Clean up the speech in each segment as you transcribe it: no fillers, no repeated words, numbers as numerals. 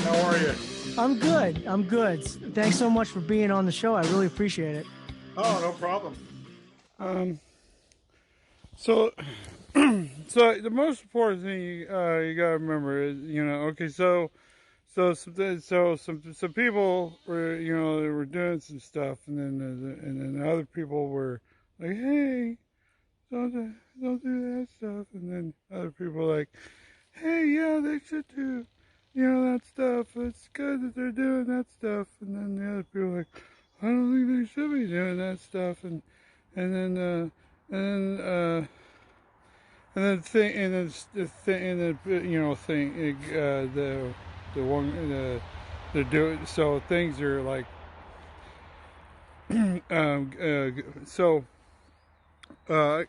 How are you? I'm good. I'm good. Thanks so much for being on the show. I really appreciate it. Oh, no problem. So, so the most important thing you gotta remember is, okay, some people were, they were doing some stuff, and then other people were like, hey, don't do that stuff, and then other people were like, hey, yeah, they should do, that stuff. It's good that they're doing that stuff, and then the other people were like, I don't think they should be doing that stuff, and then and then and then thing and then the thing and then thing the one the do so things are like so uh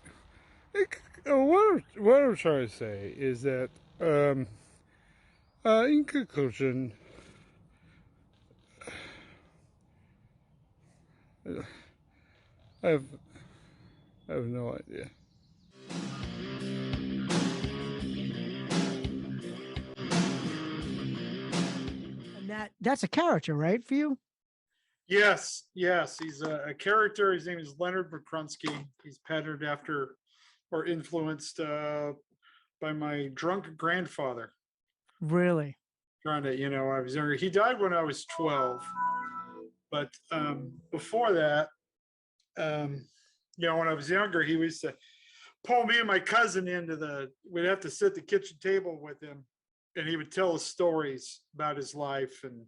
what I'm trying to say is that in conclusion, I have I have no idea. And that's a character, right, for you? Yes, yes. He's a character. His name is Leonard McCrunsky. He's patterned after or influenced by my drunk grandfather. Really? Trying to, I was younger. He died when I was 12. But before that, when I was younger, he used to pull me and my cousin we'd have to sit at the kitchen table with him, and he would tell us stories about his life and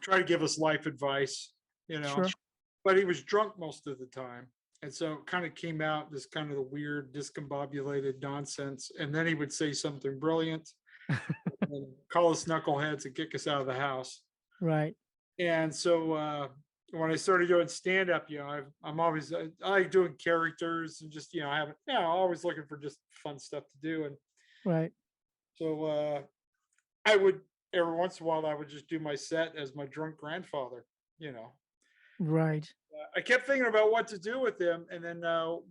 try to give us life advice, Sure. but he was drunk most of the time. And so it kind of came out this kind of the weird, discombobulated nonsense. And then he would say something brilliant and call us knuckleheads and kick us out of the house. Right. And so when I started doing stand up, I'm always, I like doing characters and just, always looking for just fun stuff to do. And Right. so I would, every once in a while, I would just do my set as my drunk grandfather, Right. I kept thinking about what to do with him. And then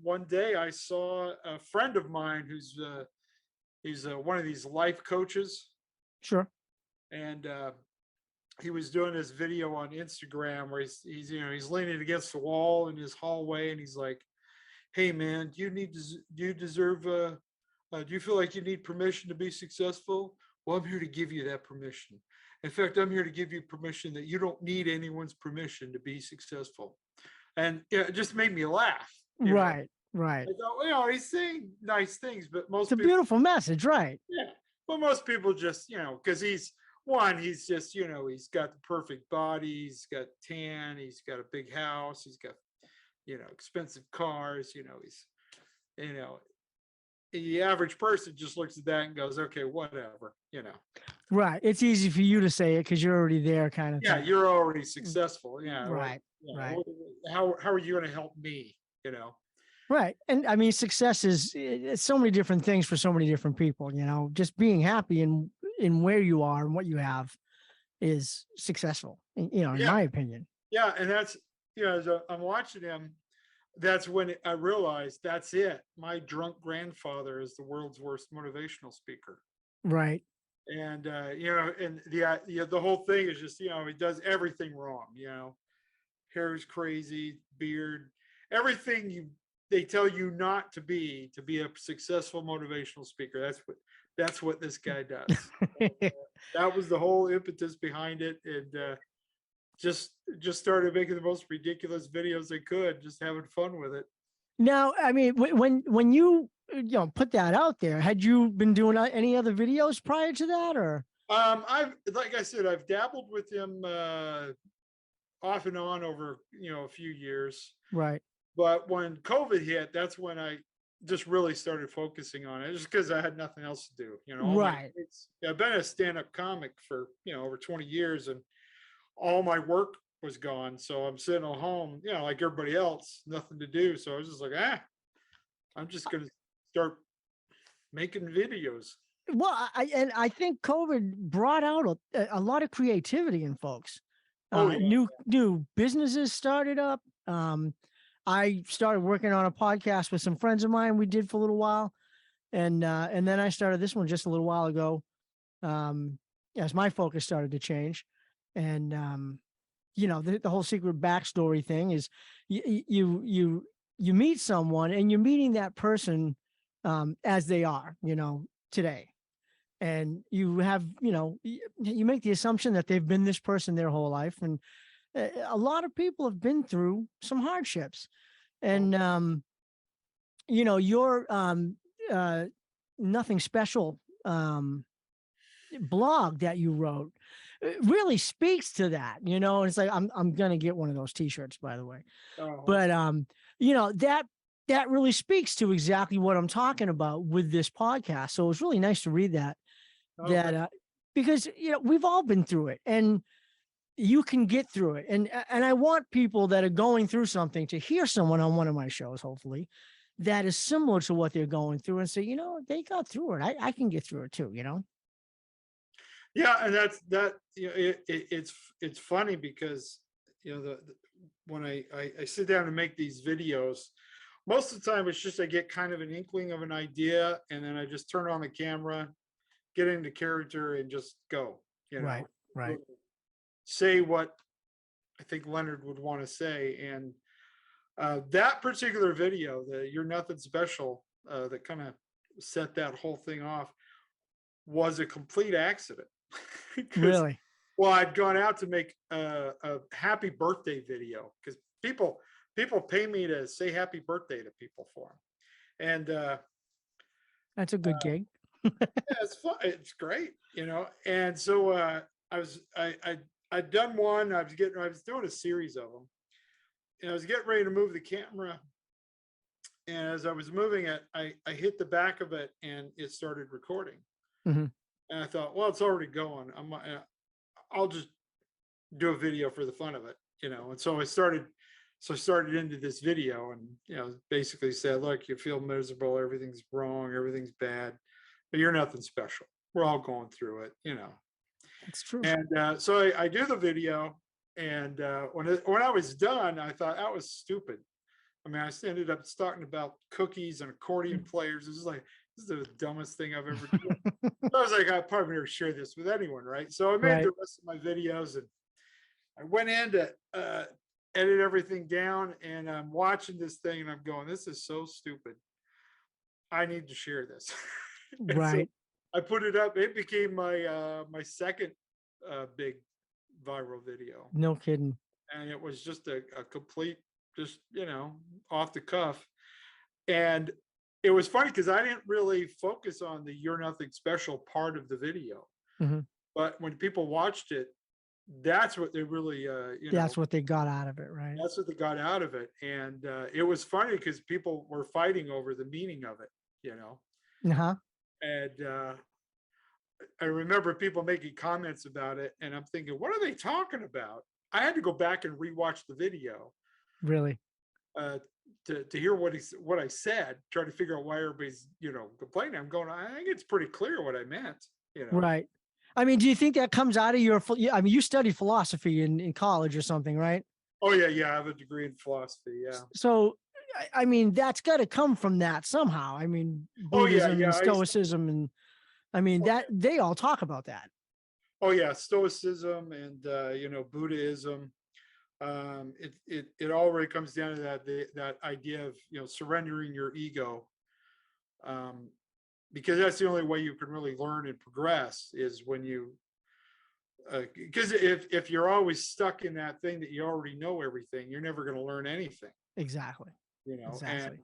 one day I saw a friend of mine he's one of these life coaches. Sure. And he was doing this video on Instagram where he's leaning against the wall in his hallway. And he's like, hey, man, do you deserve, do you feel like you need permission to be successful? Well, I'm here to give you that permission. In fact, I'm here to give you permission that you don't need anyone's permission to be successful. And it just made me laugh. Right. Right. I thought, he's saying nice things, but it's a beautiful message, right? Yeah. Well, most people just, because he's just, he's got the perfect body, he's got tan, he's got a big house, he's got, expensive cars, he's, the average person just looks at that and goes, okay, whatever, Right. It's easy for you to say it because you're already there, kind of. Yeah, thing. You're already successful. Yeah. Right. Right. How are you going to help me? Right. And I mean, success it's so many different things for so many different people, just being happy in where you are and what you have is successful, in my opinion. Yeah. And that's, as I'm watching him, that's when I realized that's it. My drunk grandfather is the world's worst motivational speaker. Right. And, and the whole thing is just, he does everything wrong, hair is crazy, beard, everything they tell you not to be a successful motivational speaker. That's what this guy does. That was the whole impetus behind it. And just started making the most ridiculous videos they could, just having fun with it. Now, I mean, when you put that out there, had you been doing any other videos prior to that, or? Like I said, I've dabbled with him off and on over a few years. Right. But when COVID hit, that's when I just really started focusing on it, just because I had nothing else to do. Right. I've been a stand-up comic for over 20 years, and all my work was gone. So I'm sitting at home, like everybody else, nothing to do. So I was just like, I'm just going to start making videos. Well, I think COVID brought out a lot of creativity in folks. New businesses started up. I started working on a podcast with some friends of mine. We did for a little while, and then I started this one just a little while ago. as my focus started to change. And, the whole secret backstory thing is you meet someone and you're meeting that person as they are, today. And you have, you make the assumption that they've been this person their whole life. And a lot of people have been through some hardships. And, your Nothing Special blog that you wrote really speaks to that, and it's like, I'm going to get one of those t-shirts, by the way. Oh, But, that really speaks to exactly what I'm talking about with this podcast. So it was really nice to read that, okay. because, we've all been through it, and you can get through it. And I want people that are going through something to hear someone on one of my shows, hopefully, that is similar to what they're going through, and say, they got through it. I can get through it too, Yeah, and it's funny because when I sit down to make these videos, most of the time it's just I get kind of an inkling of an idea, and then I just turn on the camera, get into character, and just go. Right. Say what I think Leonard would want to say, and that particular video, the "You're Nothing Special," that kind of set that whole thing off, was a complete accident. Really? Well, I'd gone out to make a happy birthday video because people pay me to say happy birthday to people for them, and That's a good gig. yeah, it's fun. It's great, And so I'd done one. I was doing a series of them, and I was getting ready to move the camera. And as I was moving it, I hit the back of it, and it started recording. Mm-hmm. And I thought, well, it's already going. I'll just do a video for the fun of it, And so I started into this video, and basically said, look, you feel miserable, everything's wrong, everything's bad, but you're nothing special. We're all going through it, It's true. And so I do the video, and when I was done, I thought that was stupid. I mean, I ended up talking about cookies and accordion players. This is the dumbest thing I've ever done. I was like, I probably never share this with anyone, right? So I made the rest of my videos, and I went in to edit everything down, and I'm watching this thing, and I'm going, this is so stupid. I need to share this. Right. So I put it up. It became my second big viral video. No kidding. And it was just a complete, just, off the cuff. And it was funny because I didn't really focus on the "You're Nothing Special" part of the video. Mm-hmm. But when people watched it, that's what they really, that's what they got out of it, right? That's what they got out of it. And it was funny because people were fighting over the meaning of it, Uh-huh. And I remember people making comments about it, and I'm thinking, what are they talking about? I had to go back and rewatch the video. Really? To hear what I said, try to figure out why everybody's complaining. I'm going, I think it's pretty clear what I meant. Right. I mean, do you think that comes out of you studied philosophy in college or something, right? Oh yeah, I have a degree in philosophy. Yeah. So, I mean, that's got to come from that somehow. I mean, Buddhism and Stoicism, and I mean that they all talk about that. Oh yeah, Stoicism and Buddhism. It all really comes down to that idea of surrendering your ego, because that's the only way you can really learn and progress is when you because if you're always stuck in that thing that you already know everything, you're never going to learn anything. Exactly. Exactly.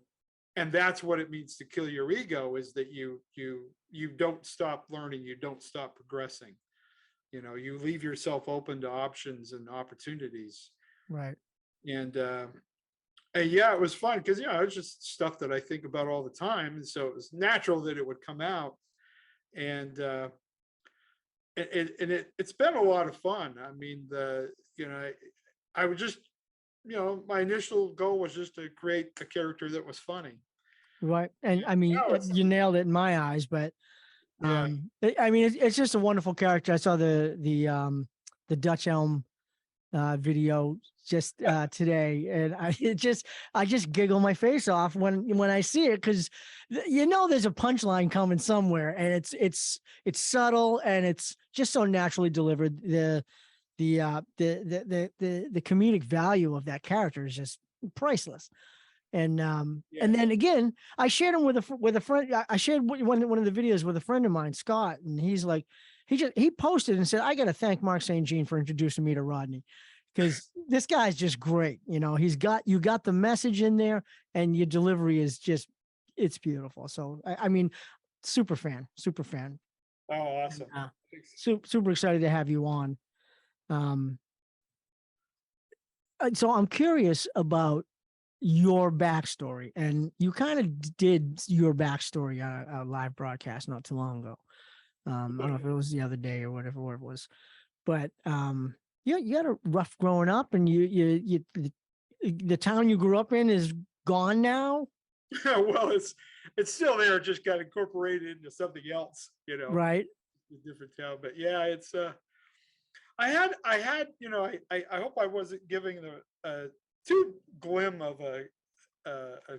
And that's what it means to kill your ego, is that you don't stop learning, you don't stop progressing. You leave yourself open to options and opportunities. Right. And yeah, it was fun because it's just stuff that I think about all the time, and so it was natural that it would come out. And it's been a lot of fun. I mean, I would just my initial goal was just to create a character that was funny. Right. And I mean, you nailed it in my eyes, but yeah. I mean, it's just a wonderful character. I saw the Dutch Elm video just today, and I just giggle my face off when I see it, because there's a punchline coming somewhere, and it's subtle and it's just so naturally delivered. The comedic value of that character is just priceless. And then again, I shared him with a friend. I shared one of the videos with a friend of mine, Scott, and he's like, he posted and said, "I got to thank Mark St. Jean for introducing me to Rodney, because this guy's just great. You got the message in there, and your delivery is just, it's beautiful." So I mean, super fan. Oh, awesome. Super excited to have you on. So I'm curious about your backstory, and you kind of did your backstory on a live broadcast not too long ago. I don't know if it was the other day or whatever it was, but you had a rough growing up, and the town you grew up in is gone now. Well, it's still there, just got incorporated into something else, Right. A different town. But yeah, it's I had I hope I wasn't giving the too glim of a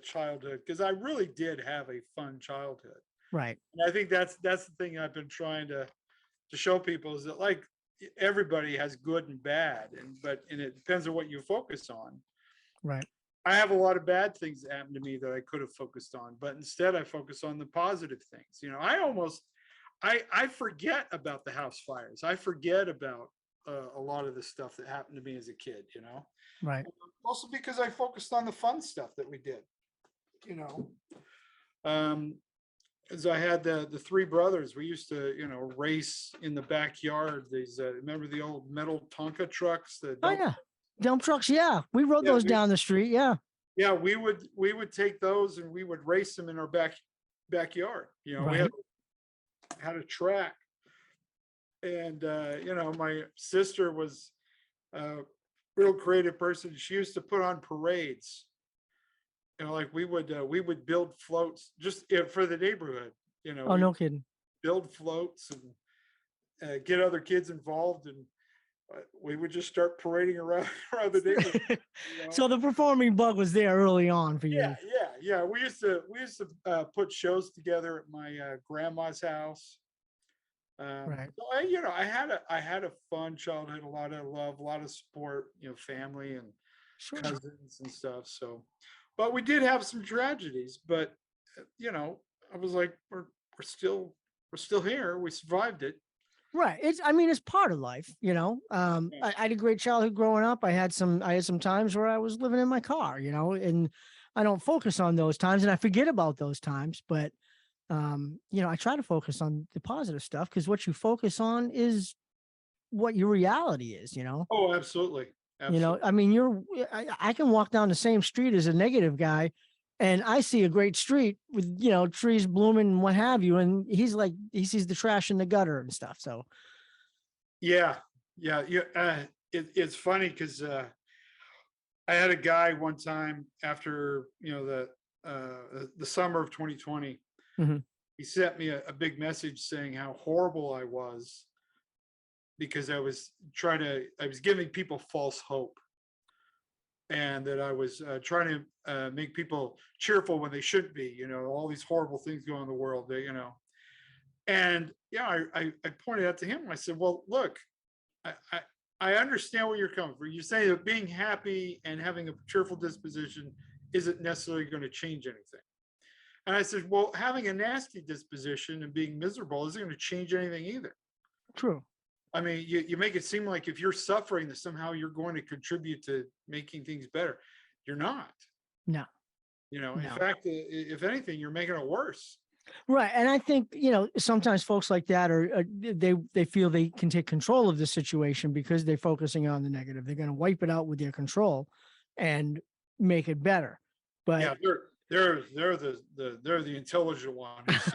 childhood, because I really did have a fun childhood. Right. And I think that's the thing I've been trying to show people, is that, like, everybody has good and bad, and it depends on what you focus on. Right. I have a lot of bad things that happened to me that I could have focused on, but instead I focus on the positive things. I forget about the house fires. I forget about a lot of the stuff that happened to me as a kid, Right. Also because I focused on the fun stuff that we did, as I had the three brothers, we used to, race in the backyard. These, remember the old metal Tonka trucks? Dump trucks. Yeah. We rode those down the street. Yeah. Yeah. We would take those and we would race them in our backyard. Right. We had a track, and, my sister was a real creative person. She used to put on parades. Like we would build floats just for the neighborhood. Oh, no kidding. Build floats and get other kids involved, and we would just start parading around the neighborhood. So the performing bug was there early on for you. Yeah. We used to put shows together at my grandma's house. Right. So I had a fun childhood, a lot of love, a lot of support, family and cousins and stuff. So, but we did have some tragedies, but I was like, we're still here. We survived it. Right. It's part of life, I had a great childhood growing up. I had some times where I was living in my car, and I don't focus on those times, and I forget about those times, but I try to focus on the positive stuff, because what you focus on is what your reality is, Oh, absolutely. I can walk down the same street as a negative guy, and I see a great street with, trees blooming and what have you. And he's like, he sees the trash in the gutter and stuff. So. Yeah. It's funny because I had a guy one time after, the summer of 2020, mm-hmm. He sent me a big message saying how horrible I was, because I was giving people false hope, and that I was trying to make people cheerful when they shouldn't be, all these horrible things going on in the world, and I pointed out to him, I said, well, look, I understand where you're coming from. You're saying that being happy and having a cheerful disposition isn't necessarily going to change anything. And I said, well, having a nasty disposition and being miserable isn't going to change anything either. True. I mean, you make it seem like if you're suffering, that somehow you're going to contribute to making things better. You're not. No. In fact, if anything, you're making it worse. Right. And I think, sometimes folks like that they feel they can take control of the situation because they're focusing on the negative. They're going to wipe it out with their control and make it better. But yeah, they're the intelligent one who sees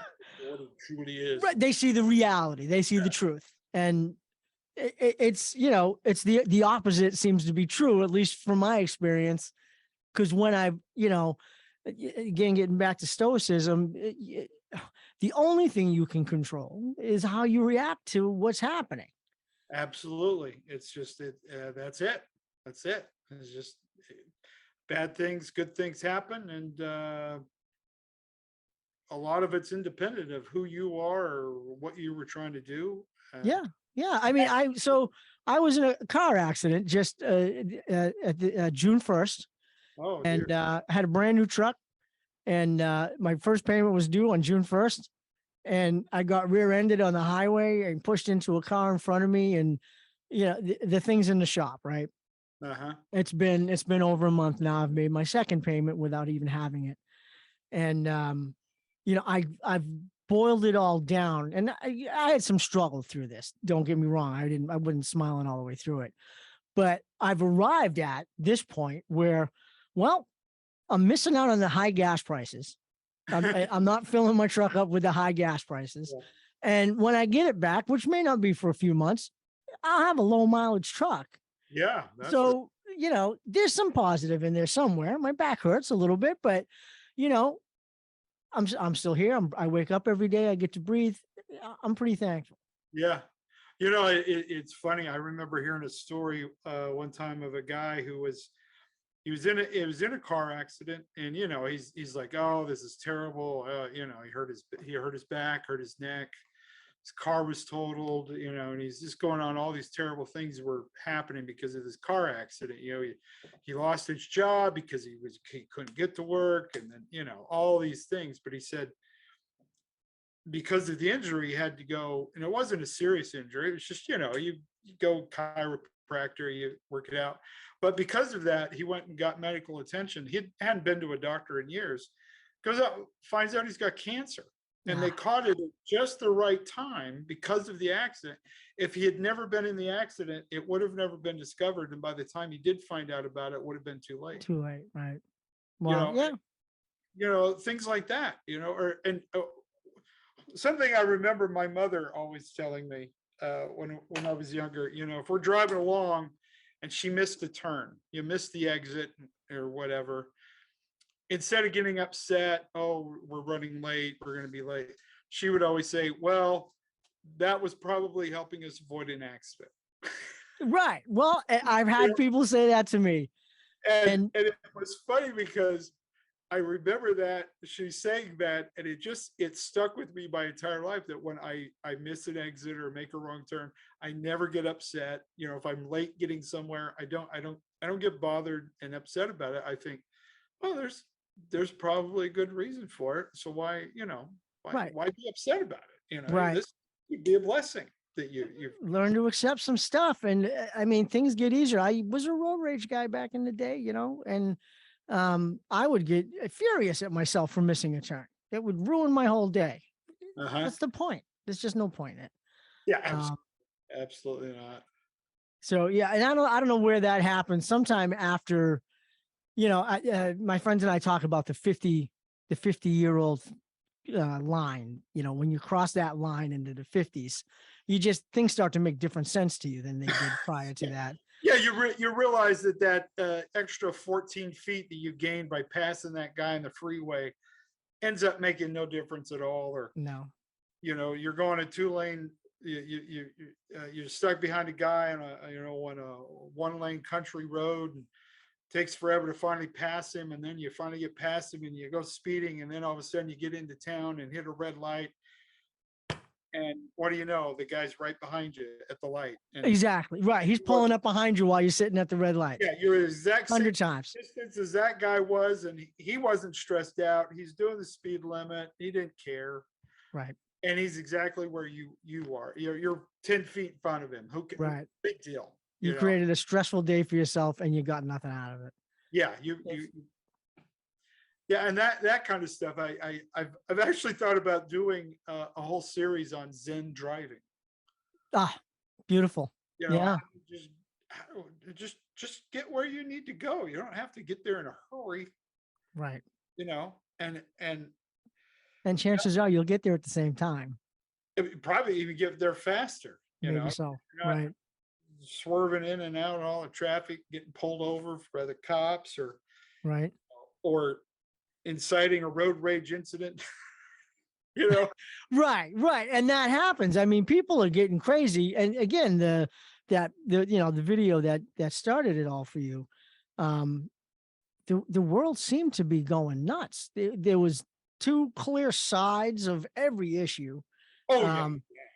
what it truly is. Right. They see the reality. They see the truth. And it's the opposite seems to be true, at least from my experience. Because when again, getting back to stoicism, the only thing you can control is how you react to what's happening. Absolutely. It's just that's it. It's just bad things, good things happen, and a lot of it's independent of who you are or what you were trying to do. Yeah. Yeah. I mean, I was in a car accident just at June 1st, Oh and dear. had a brand new truck, and my first payment was due on June 1st, and I got rear-ended on the highway and pushed into a car in front of me, and the thing's in the shop, right? Uh-huh. It's been over a month now. I've made my second payment without even having it, and I've boiled it all down, and I had some struggle through this. Don't get me wrong. I wasn't smiling all the way through it, but I've arrived at this point where, well, I'm missing out on the high gas prices. I'm not filling my truck up with the high gas prices. Yeah. And when I get it back, which may not be for a few months, I'll have a low mileage truck. Yeah, that's So, there's some positive in there somewhere. My back hurts a little bit, but you know, I'm still here. I wake up every day. I get to breathe. I'm pretty thankful. yeah. It's funny. I remember hearing a story one time of a guy who was in a car accident, and he's like, oh, this is terrible. He hurt his back, hurt his neck, his car was totaled, and he's just going on, all these terrible things were happening because of this car accident. He lost his job because he couldn't get to work, and then all these things. But he said because of the injury, he had to go, and it wasn't a serious injury. It was just, you go chiropractor, you work it out. But because of that, he went and got medical attention. He hadn't been to a doctor in years. Goes out, finds out he's got cancer. And they caught it at just the right time because of the accident. If he had never been in the accident, it would have never been discovered. And by the time he did find out about it, it would have been too late. Too late, right? You Well, know, yeah. Things like that, something I remember my mother always telling me when I was younger, if we're driving along and she missed a turn, you missed the exit or whatever, instead of getting upset, oh, we're running late, we're going to be late, she would always say, well, that was probably helping us avoid an accident. Right. Well, I've had people say that to me. And it was funny because I remember that she's saying that, and it stuck with me my entire life, that when I miss an exit or make a wrong turn, I never get upset. If I'm late getting somewhere, I don't get bothered and upset about it. I think, well, there's probably a good reason for it. So why be upset about it? Right. This would be a blessing that you learn to accept some stuff. And I mean, things get easier. I was a road rage guy back in the day, and I would get furious at myself for missing a turn. It would ruin my whole day. What's the point? There's just no point in it. Yeah, absolutely not. So yeah, and I don't know where that happened. Sometime after, my friends and I talk about the 50-year-old line. When you cross that line into the 50s, things start to make different sense to you than they did prior to that. Yeah, you realize that extra 14 feet that you gained by passing that guy in the freeway ends up making no difference at all. Or no, you're going a 2-lane. You're stuck behind a guy on a 1-lane country road, and it takes forever to finally pass him. And then you finally get past him, and you go speeding, and then all of a sudden you get into town and hit a red light. And what do you know? The guy's right behind you at the light. And exactly. Right. He's pulling up behind you while you're sitting at the red light. Yeah, you're exact 100 times distance as that guy was, and he wasn't stressed out. He's doing the speed limit. He didn't care. Right. And he's exactly where you are. You're 10 feet in front of him. Right. Big deal. You created a stressful day for yourself, and you got nothing out of it. Yeah, yeah, and that kind of stuff. I've actually thought about doing a whole series on Zen driving. Ah, beautiful. Yeah. Just get where you need to go. You don't have to get there in a hurry. Right. And chances are you'll get there at the same time. Probably even get there faster. Maybe so. Right. Swerving in and out of all the traffic, getting pulled over by the cops, or inciting a road rage incident. Right. And that happens. I mean, people are getting crazy. And again, the video that started it all for you, the world seemed to be going nuts. There was two clear sides of every issue, Oh yeah,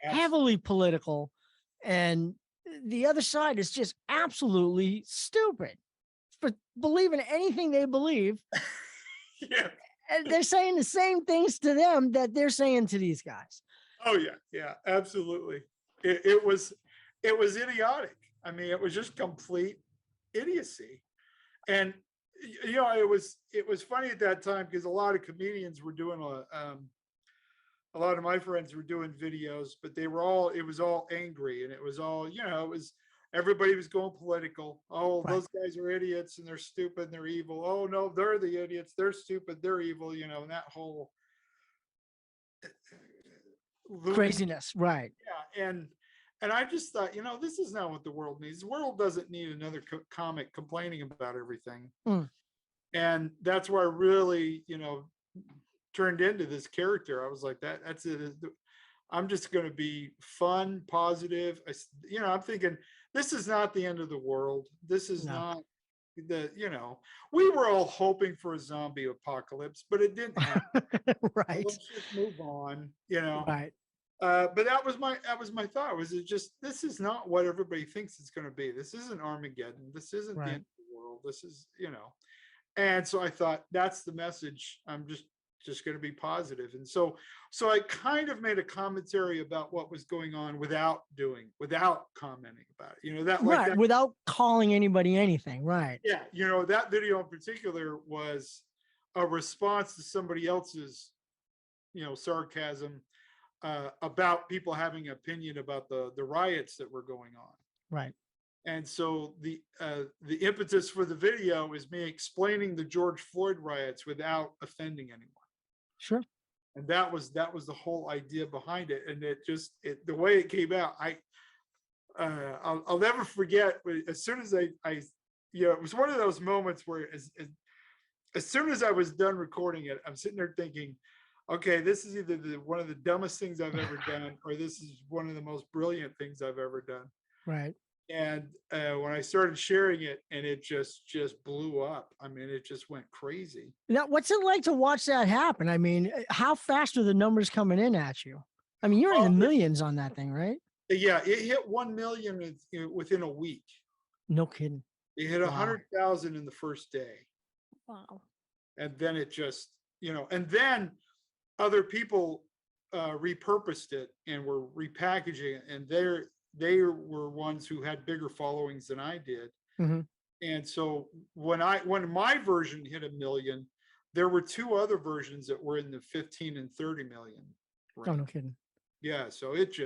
heavily political, and the other side is just absolutely stupid for believing anything they believe. yeah. And they're saying the same things to them that they're saying to these guys. Oh yeah, yeah, absolutely. It was idiotic. I mean, it was just complete idiocy. And it was funny at that time because a lot of comedians were doing a lot of my friends were doing videos, but it was all angry, and it was all, it was, everybody was going political. Oh, Right. those guys are idiots and they're stupid and they're evil. Oh no, they're the idiots, they're stupid, they're evil, and that whole looping. Craziness, right? Yeah, and I just thought, this is not what the world needs. The world doesn't need another comic complaining about everything. Mm. And that's where I really, turned into this character. I was like, that's it. I'm just going to be fun, positive. I'm thinking, this is not the end of the world. This is not we were all hoping for a zombie apocalypse, but it didn't happen. Right. Let's just move on, Right. But that was my thought. Was it just, this is not what everybody thinks it's going to be. This isn't Armageddon. This isn't the end of the world. This is, and so I thought, that's the message. I'm just going to be positive. And so I kind of made a commentary about what was going on without commenting about it. That, without calling anybody anything. Right. Yeah. That video in particular was a response to somebody else's, sarcasm about people having an opinion about the riots that were going on. Right. And so the impetus for the video is me explaining the George Floyd riots without offending anyone. Sure. And that was the whole idea behind it. And the way it came out, I'll never forget. As soon as I it was one of those moments where as soon as I was done recording it, I'm sitting there thinking, okay, this is either one of the dumbest things I've ever done, or this is one of the most brilliant things I've ever done. Right. And when I started sharing it, and it just blew up. I mean, it just went crazy. Now, what's it like to watch that happen? I mean, how fast are the numbers coming in at you? I mean, you're in the millions on that thing, right? Yeah, it hit 1 million within a week. No kidding. It hit 100,000 in the first day. Wow. And then it just, and then other people repurposed it and were repackaging it, and they were ones who had bigger followings than I did. Mm-hmm. And so when my version hit 1 million, there were two other versions that were in the 15 and 30 million range. Oh, no kidding. Yeah, so it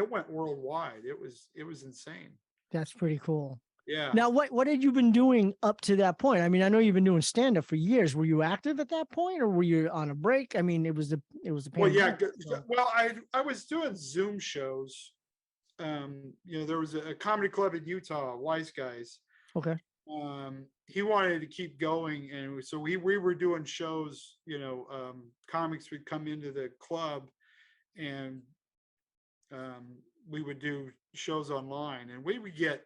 went worldwide. It was insane. That's pretty cool. Yeah. Now, what had you been doing up to that point? I mean, I know you've been doing stand-up for years. Were you active at that point, or were you on a break? I mean, it was the pandemic. Well, yeah. Well, I was doing Zoom shows. There was a comedy club in Utah, Wise Guys. Okay. He wanted to keep going, and so we were doing shows. Comics would come into the club, and we would do shows online, and we would get,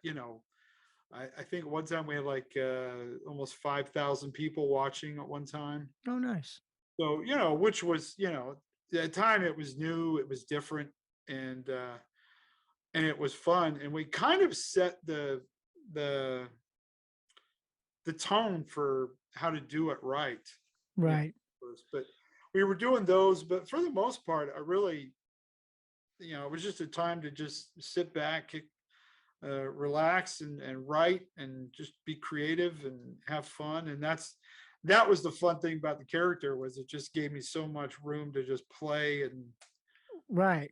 I think one time we had like almost 5,000 people watching at one time. Oh, nice. So, which was, at the time it was new, it was different, and it was fun. And we kind of set the tone for how to do it right. Right. But we were doing those, but for the most part, I really, it was just a time to just sit back, relax and write and just be creative and have fun. And that was the fun thing about the character, was it just gave me so much room to just play and right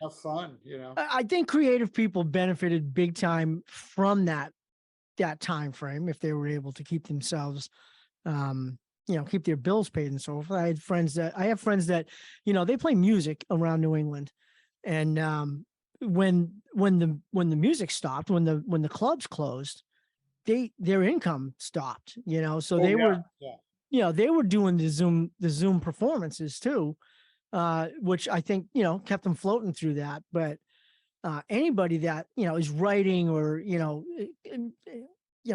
have fun. I think creative people benefited big time from that time frame, if they were able to keep themselves keep their bills paid and so forth. I have friends that they play music around New England, and when the music stopped, when the clubs closed, their income stopped, so they were doing the Zoom performances too, which I think kept them floating through that. But anybody that is writing or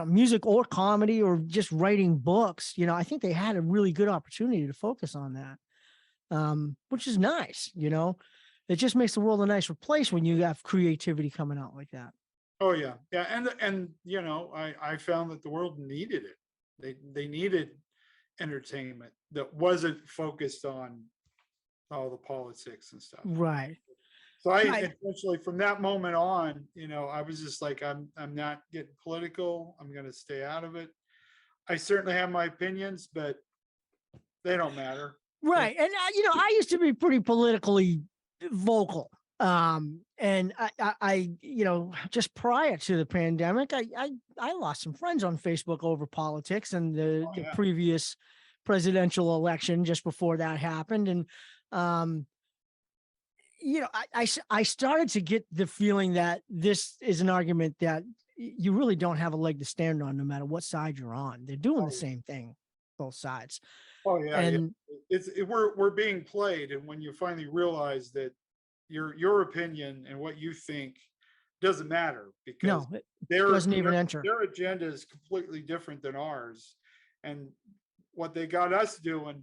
music or comedy or just writing books, I think they had a really good opportunity to focus on that, which is nice. It just makes the world a nicer place when you have creativity coming out like that. Oh yeah, yeah, and I found that the world needed it. They needed entertainment that wasn't focused on all the politics and stuff. Right. So I Right. essentially, from that moment on, I was just like, I'm not getting political. I'm going to stay out of it. I certainly have my opinions, but they don't matter. Right. And I used to be pretty politically vocal. And I just prior to the pandemic, I lost some friends on Facebook over politics and the Yeah. previous presidential election just before that happened. And, I started to get the feeling that this is an argument that you really don't have a leg to stand on, no matter what side you're on. They're doing the same thing, both sides. Oh yeah, And we're being played, and when you finally realize that your opinion and what you think doesn't matter because no, it doesn't even enter. their agenda is completely different than ours, and what they got us doing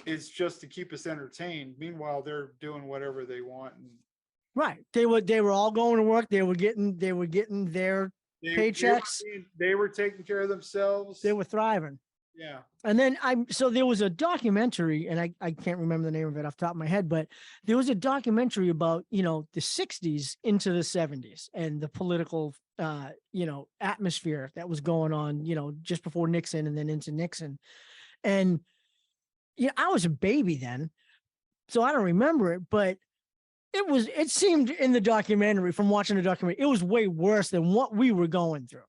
is just to keep us entertained. Meanwhile, they're doing whatever they want. And right. They were all going to work. They were getting their paychecks. They were taking care of themselves. They were thriving. Yeah. And then so there was a documentary, and I can't remember the name of it off the top of my head, but there was a documentary about, the 60s into the 70s and the political, atmosphere that was going on, just before Nixon and then into Nixon. And, I was a baby then, so I don't remember it, but it seemed in the documentary, from watching the documentary, it was way worse than what we were going through.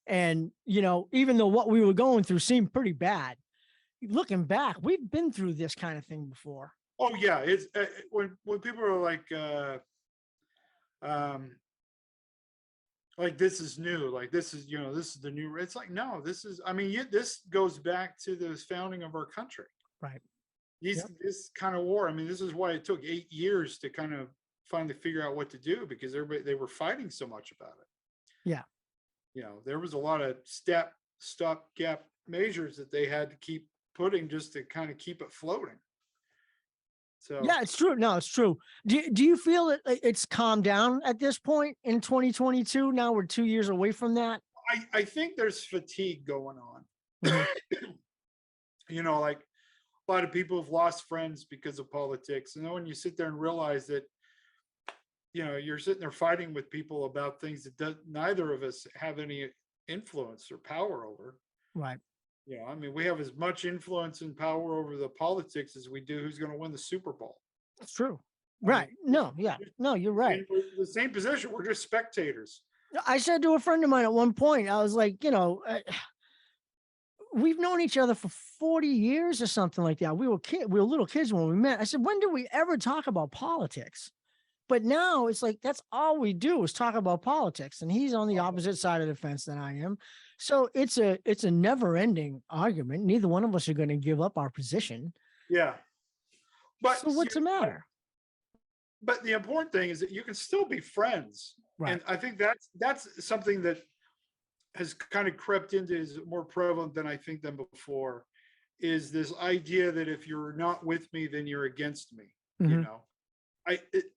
And, even though what we were going through seemed pretty bad, looking back, we've been through this kind of thing before. Oh yeah. It's when people are like this is new, like this is the new, it's like, no, this goes back to the founding of our country. Right. This kind of war, this is why it took 8 years to kind of finally figure out what to do, because they were fighting so much about it. Yeah. There was a lot of stopgap measures that they had to keep putting just to kind of keep it floating. So yeah, it's true. No, it's true. Do you feel that it's calmed down at this point in 2022? Now we're 2 years away from that. I think there's fatigue going on. Like a lot of people have lost friends because of politics. And then when you sit there and realize that, you're sitting there fighting with people about things that neither of us have any influence or power over. Right. We have as much influence and power over the politics as we do who's going to win the Super Bowl. That's true. Right. No, yeah. No, you're right. We're in the same position. We're just spectators. I said to a friend of mine at one point, I was like, we've known each other for 40 years or something like that. We were little kids when we met. I said, when did we ever talk about politics? But now it's like, that's all we do is talk about politics. And he's on the opposite side of the fence than I am. So it's a never ending argument. Neither one of us are going to give up our position. Yeah. But so what's the matter? But the important thing is that you can still be friends. Right. And I think that's something that has kind of crept into, is more prevalent than I think than before, is this idea that if you're not with me, then you're against me. Mm-hmm.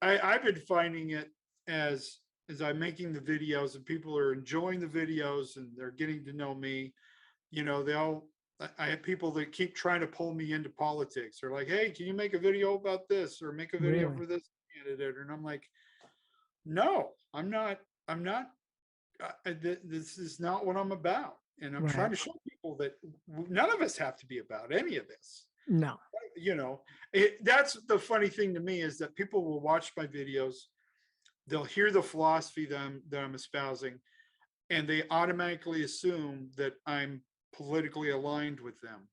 I've been finding it as I'm making the videos and people are enjoying the videos and they're getting to know me. I have people that keep trying to pull me into politics. They're like, hey, can you make a video about this or make a video for this candidate? And I'm like, no, I'm not, this is not what I'm about. And I'm trying to show people that none of us have to be about any of this. No. That's the funny thing to me, is that people will watch my videos, they'll hear the philosophy that I'm espousing, and they automatically assume that I'm politically aligned with them.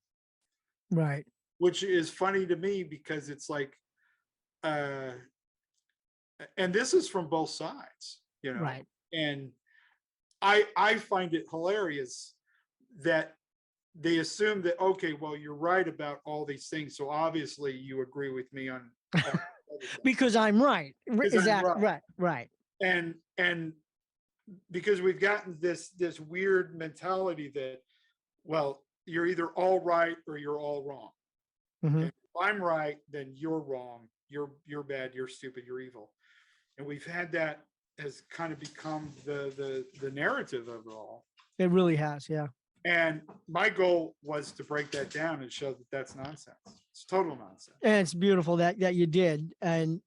Right. Which is funny to me, because it's like, and this is from both sides, Right. And I find it hilarious that they assume that, okay, well, you're right about all these things, so obviously you agree with me on because I'm right. Exactly. I'm Right. And because we've gotten this weird mentality that, well, you're either all right or you're all wrong. Mhm. And if I'm right, then you're wrong. You're bad. You're stupid. You're evil. And we've had that has kind of become the narrative of it all. It really has. Yeah. And my goal was to break that down and show that that's nonsense. It's total nonsense. And it's beautiful that you did. And,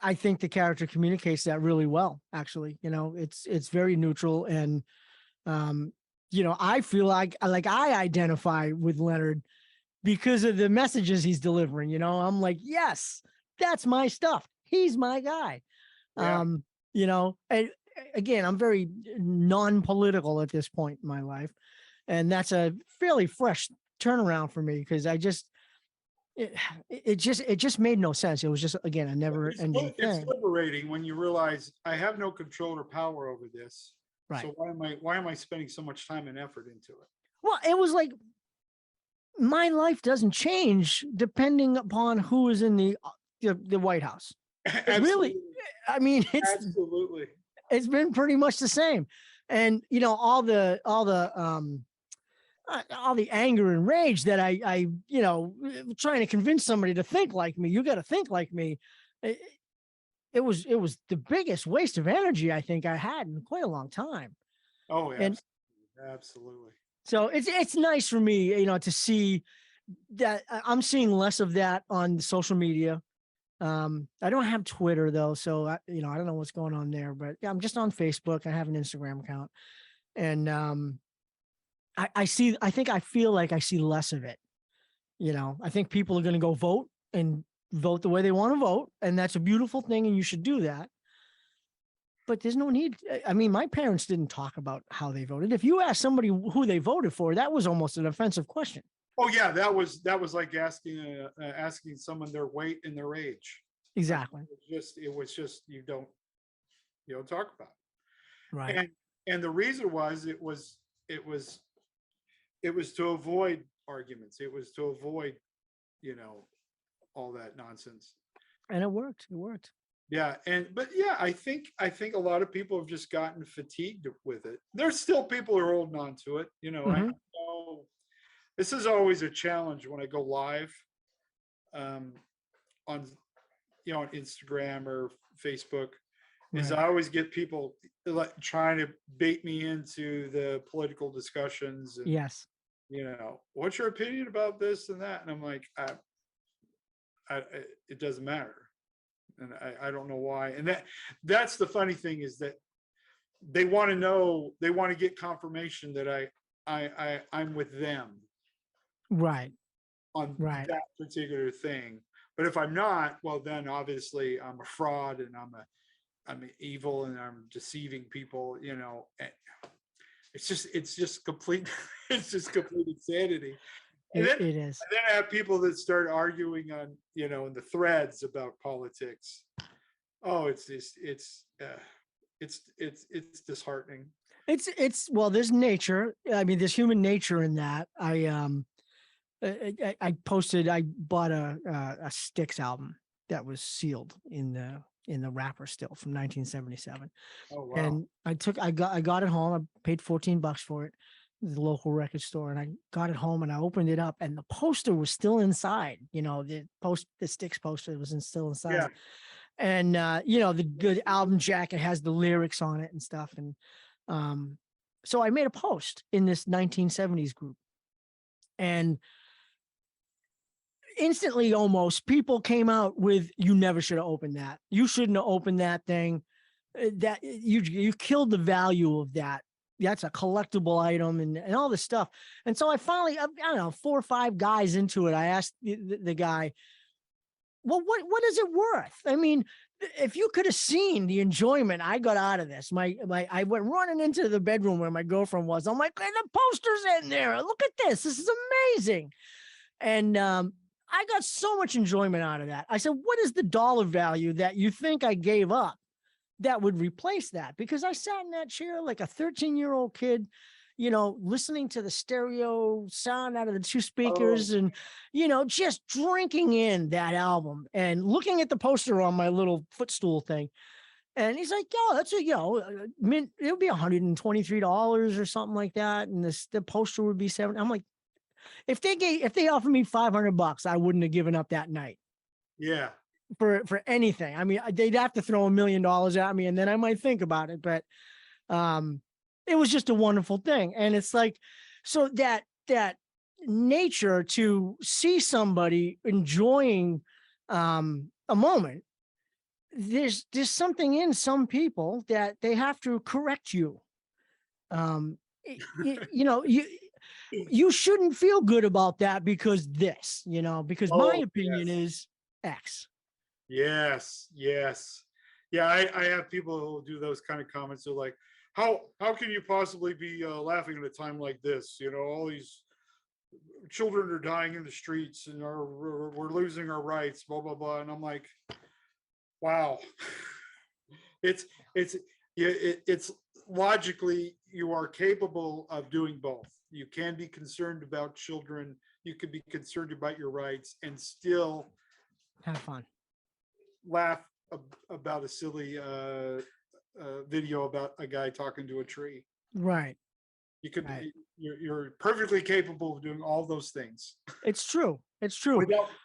I think the character communicates that really well, actually. It's very neutral. And, I feel like I identify with Leonard because of the messages he's delivering. I'm like, yes, that's my stuff. He's my guy. Yeah. And again, I'm very non-political at this point in my life. And that's a fairly fresh turnaround for me, because it just made no sense. It was just, again, a never ending thing. It's liberating when you realize I have no control or power over this. Right. So why am I spending so much time and effort into it? Well, it was like, my life doesn't change depending upon who is in the White House. Really, I mean, absolutely, it's been pretty much the same. And all the anger and rage that I trying to convince somebody to think like me. You got to think like me. It was the biggest waste of energy I think I had in quite a long time. Oh, yeah, absolutely. So it's nice for me, to see that I'm seeing less of that on social media. I don't have Twitter though, so I don't know what's going on there, but yeah, I'm just on Facebook. I have an Instagram account, and I feel like I see less of it. I think people are going to go vote and vote the way they want to vote, and that's a beautiful thing, and you should do that. But there's no need. I mean, my parents didn't talk about how they voted. If you ask somebody who they voted for, that was almost an offensive question. Oh yeah, that was like asking someone their weight and their age. Exactly. It was just you don't talk about it. Right. And the reason was it was to avoid arguments. It was to avoid all that nonsense. And it worked. It worked. Yeah, but I think a lot of people have just gotten fatigued with it. There's still people who are holding on to it. Mm-hmm. I know this is always a challenge when I go live on Instagram or Facebook. Is Right. I always get people like trying to bait me into the political discussions. And, Yes. What's your opinion about this and that? And I'm like, it doesn't matter. And I don't know why. And that's the funny thing, is that they want to get confirmation that I'm with them. Right. On right. that particular thing. But if I'm not, well, then obviously I'm a fraud and I'm evil and I'm deceiving people, it's just complete insanity. It is. And then I have people that start arguing on, in the threads about politics. Oh, it's disheartening. Well, there's nature. I mean, there's human nature in that. I bought a Styx album that was sealed in the wrapper still from 1977. Oh, wow. And I got it home. I paid $14 for it, the local record store, and I got it home and I opened it up and the poster was still inside. The Styx poster was still inside. Yeah. And the album jacket has the lyrics on it and stuff. And so I made a post in this 1970s group, and instantly almost people came out with, you never should have opened that. You shouldn't have opened that thing. That you killed the value of that. That's a collectible item and all this stuff. And so I finally, I don't know, 4 or 5 guys into it, I asked the guy, well, what is it worth? I mean, if you could have seen the enjoyment I got out of this, I went running into the bedroom where my girlfriend was. I'm like, hey, the poster's in there. Look at this. This is amazing. And I got so much enjoyment out of that. I said, what is the dollar value that you think I gave up that would replace that? Because I sat in that chair like a 13-year-old kid, listening to the stereo sound out of the 2 speakers and, just drinking in that album and looking at the poster on my little footstool thing. And he's like, yo, that's it'll be $123 or something like that. And the poster would be $7. I'm like, if they offered me $500, I wouldn't have given up that night. Yeah. For anything. I mean, they'd have to throw $1 million at me and then I might think about it. But it was just a wonderful thing. And it's like, so that nature to see somebody enjoying a moment, there's something in some people that they have to correct you. You shouldn't feel good about that because because my opinion is X. Yes. Yeah, I have people who do those kind of comments. They're like, how can you possibly be laughing at a time like this? All these children are dying in the streets and we're losing our rights, blah, blah, blah. And I'm like, wow. It's logically, you are capable of doing both. You can be concerned about children. You can be concerned about your rights and still have fun. Laugh about a silly video about a guy talking to a tree. Right. You could, right. You're perfectly capable of doing all those things. It's true.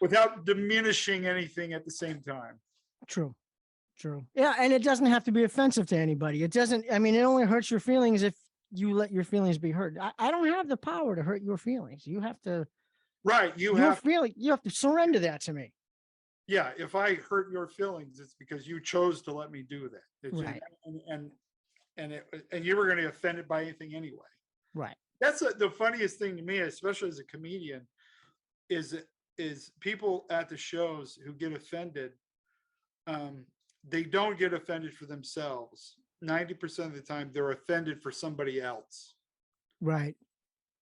Without diminishing anything at the same time. True. Yeah. And it doesn't have to be offensive to anybody. It only hurts your feelings if you let your feelings be hurt. I don't have the power to hurt your feelings. You have to. Right. You have to surrender that to me. Yeah. If I hurt your feelings, it's because you chose to let me do that. Right. And you were going to be offended by anything anyway. Right. That's the funniest thing to me, especially as a comedian, is people at the shows who get offended. They don't get offended for themselves. 90% of the time, they're offended for somebody else. Right.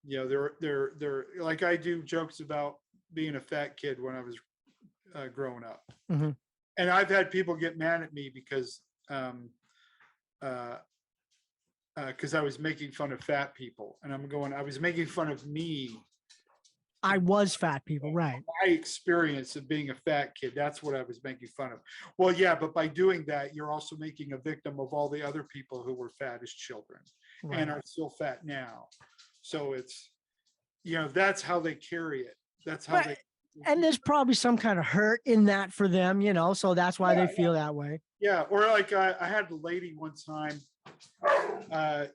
They're like, I do jokes about being a fat kid when I was growing up, mm-hmm. and I've had people get mad at me because I was making fun of fat people, and I was making fun of me. I was fat people, right? My experience of being a fat kid, that's what I was making fun of. Well, yeah, but by doing that, you're also making a victim of all the other people who were fat as children, right. And are still fat now. So it's, that's how they carry it. That's how right. And there's probably some kind of hurt in that for them, so that's why they feel that way. Yeah. Or like I had a lady one time, I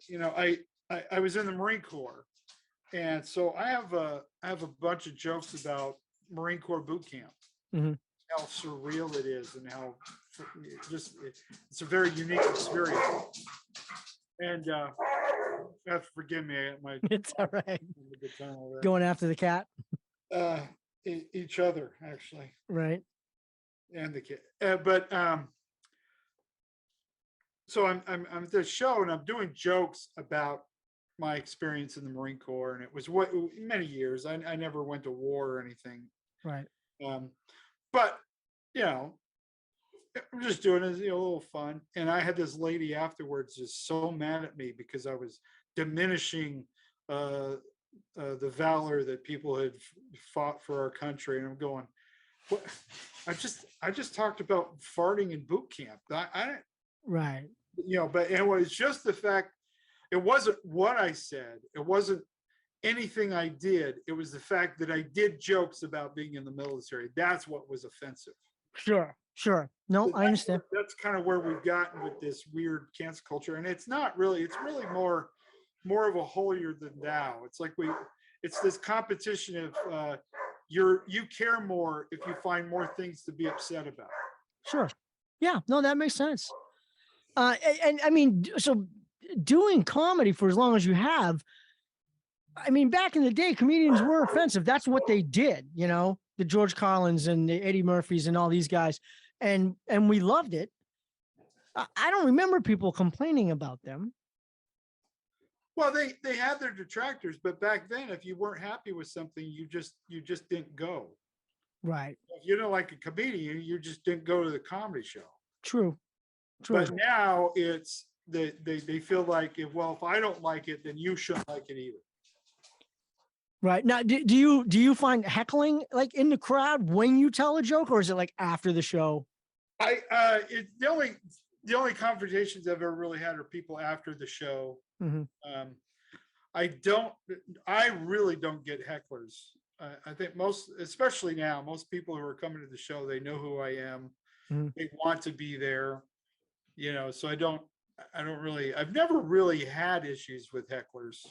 was in the Marine Corps. And so I have a bunch of jokes about Marine Corps boot camp, mm-hmm. how surreal it is, and how it's a very unique experience. And you have to forgive me, it's all right. Going after the cat. Each other actually. Right. And the kid, so I'm at the show and I'm doing jokes about my experience in the Marine Corps, and it was many years. I never went to war or anything. Right. But I'm just doing it, a little fun. And I had this lady afterwards just so mad at me because I was diminishing the valor that people had fought for our country. And I'm going, what? I just talked about farting in boot camp. I right. But it was just the fact. It wasn't what I said. It wasn't anything I did. It was the fact that I did jokes about being in the military. That's what was offensive. Sure. No, I understand. That's kind of where we've gotten with this weird cancel culture. And it's not really, it's really more of a holier than thou. It's like it's this competition of you care more if you find more things to be upset about. Sure. Yeah, no, that makes sense. And I mean, so doing comedy for as long as you have, I mean, back in the day, comedians were offensive. That's what they did, the George Carlins and the Eddie Murphys and all these guys. And we loved it. I don't remember people complaining about them. Well, they had their detractors, but back then, if you weren't happy with something, you just didn't go. Right. If you don't like a comedian, you just didn't go to the comedy show. True. But now it's they feel like if I don't like it, then you shouldn't like it either. Right. Now, do you find heckling like in the crowd when you tell a joke, or is it like after the show? the only confrontations I've ever really had are people after the show. Mhm. I really don't get hecklers. I think most, especially now, most people who are coming to the show, they know who I am. Mhm. They want to be there, so I've never really had issues with hecklers.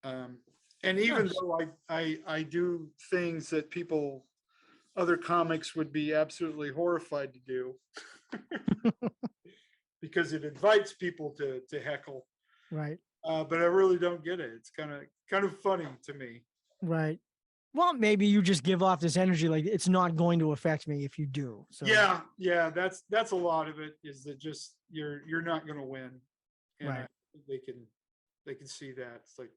And even Nice. though I do things that other comics would be absolutely horrified to do because it invites people to heckle. Right. But I really don't get it. It's kind of funny to me. Right. Well, maybe you just give off this energy like it's not going to affect me if you do. So Yeah, that's a lot of it, is that just you're not going to win, and right. they can see that. It's like,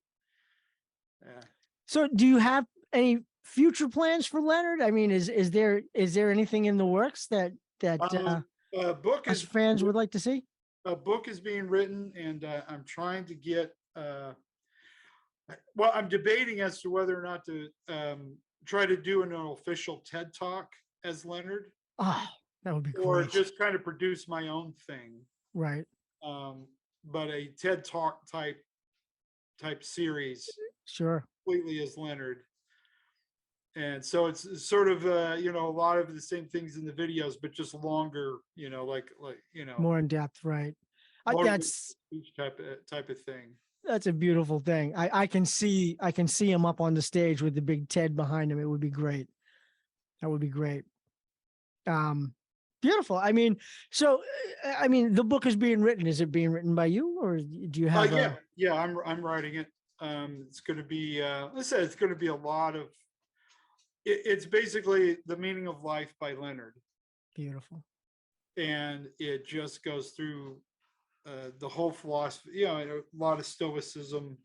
So do you have any future plans for Leonard? I mean, is there anything in the works that a book us is fans would like to see? a book is being written, and I'm trying to get. Well, I'm debating as to whether or not to try to do an official TED Talk as Leonard, Oh, that would be or great. just kind of produce my own thing. Right. But a TED Talk type series, Sure. completely as Leonard. And so it's sort of a lot of the same things in the videos, but just longer, like More in depth, right? longer speech type of thing. That's a beautiful thing. I can see him up on the stage with the big TED behind him. It would be great. That would be great. Beautiful. I mean, so the book is being written. Is it being written by you, or do you have? Yeah, I'm writing it. It's going to be. Let's say it's going to be a lot of. It's basically The Meaning of Life by Leonard. Beautiful. And it just goes through the whole philosophy. A lot of Stoicism,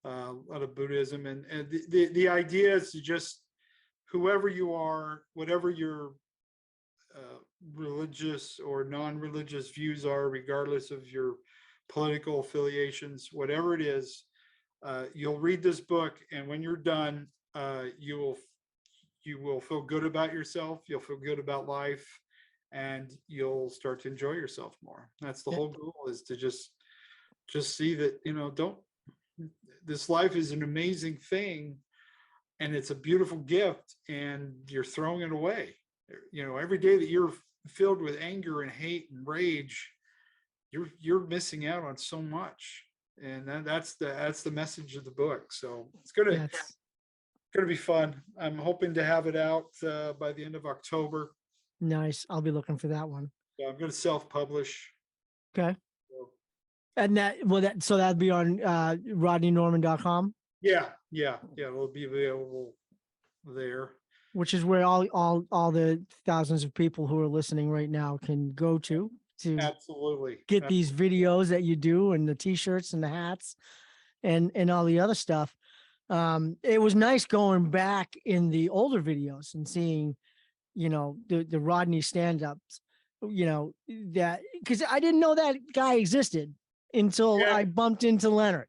a lot of Buddhism, and the idea is to just, whoever you are, whatever your religious or non-religious views are, regardless of your political affiliations, whatever it is, you'll read this book, and when you're done, you will feel good about yourself. You'll feel good about life, and you'll start to enjoy yourself more. That's the whole goal, is to just see that, this life is an amazing thing, and it's a beautiful gift, and you're throwing it away. Every day that you're filled with anger and hate and rage, you're missing out on so much. And that's the message of the book. So it's gonna be fun. I'm hoping to have it out by the end of October. Nice. I'll be looking for that one. Yeah, I'm going to self-publish. Okay. And that'd be on rodneynorman.com. Yeah. It'll be available there. Which is where all the thousands of people who are listening right now can go to absolutely get these videos that you do, and the t-shirts and the hats and all the other stuff. It was nice going back in the older videos and seeing, the Rodney stand-ups, that, because I didn't know that guy existed until I bumped into Leonard.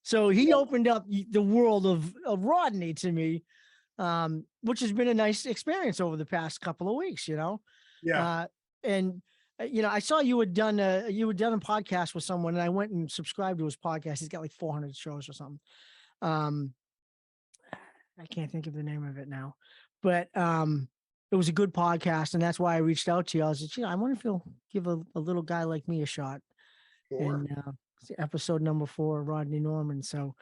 So he opened up the world of Rodney to me, which has been a nice experience over the past couple of weeks, and I saw you had done a podcast with someone, and I went and subscribed to his podcast. He's got like 400 shows or something. I can't think of the name of it now, but it was a good podcast, and that's why I reached out to you. I was like, I wonder if you'll give a little guy like me a shot. Sure. And it's episode number 4, Rodney Norman. So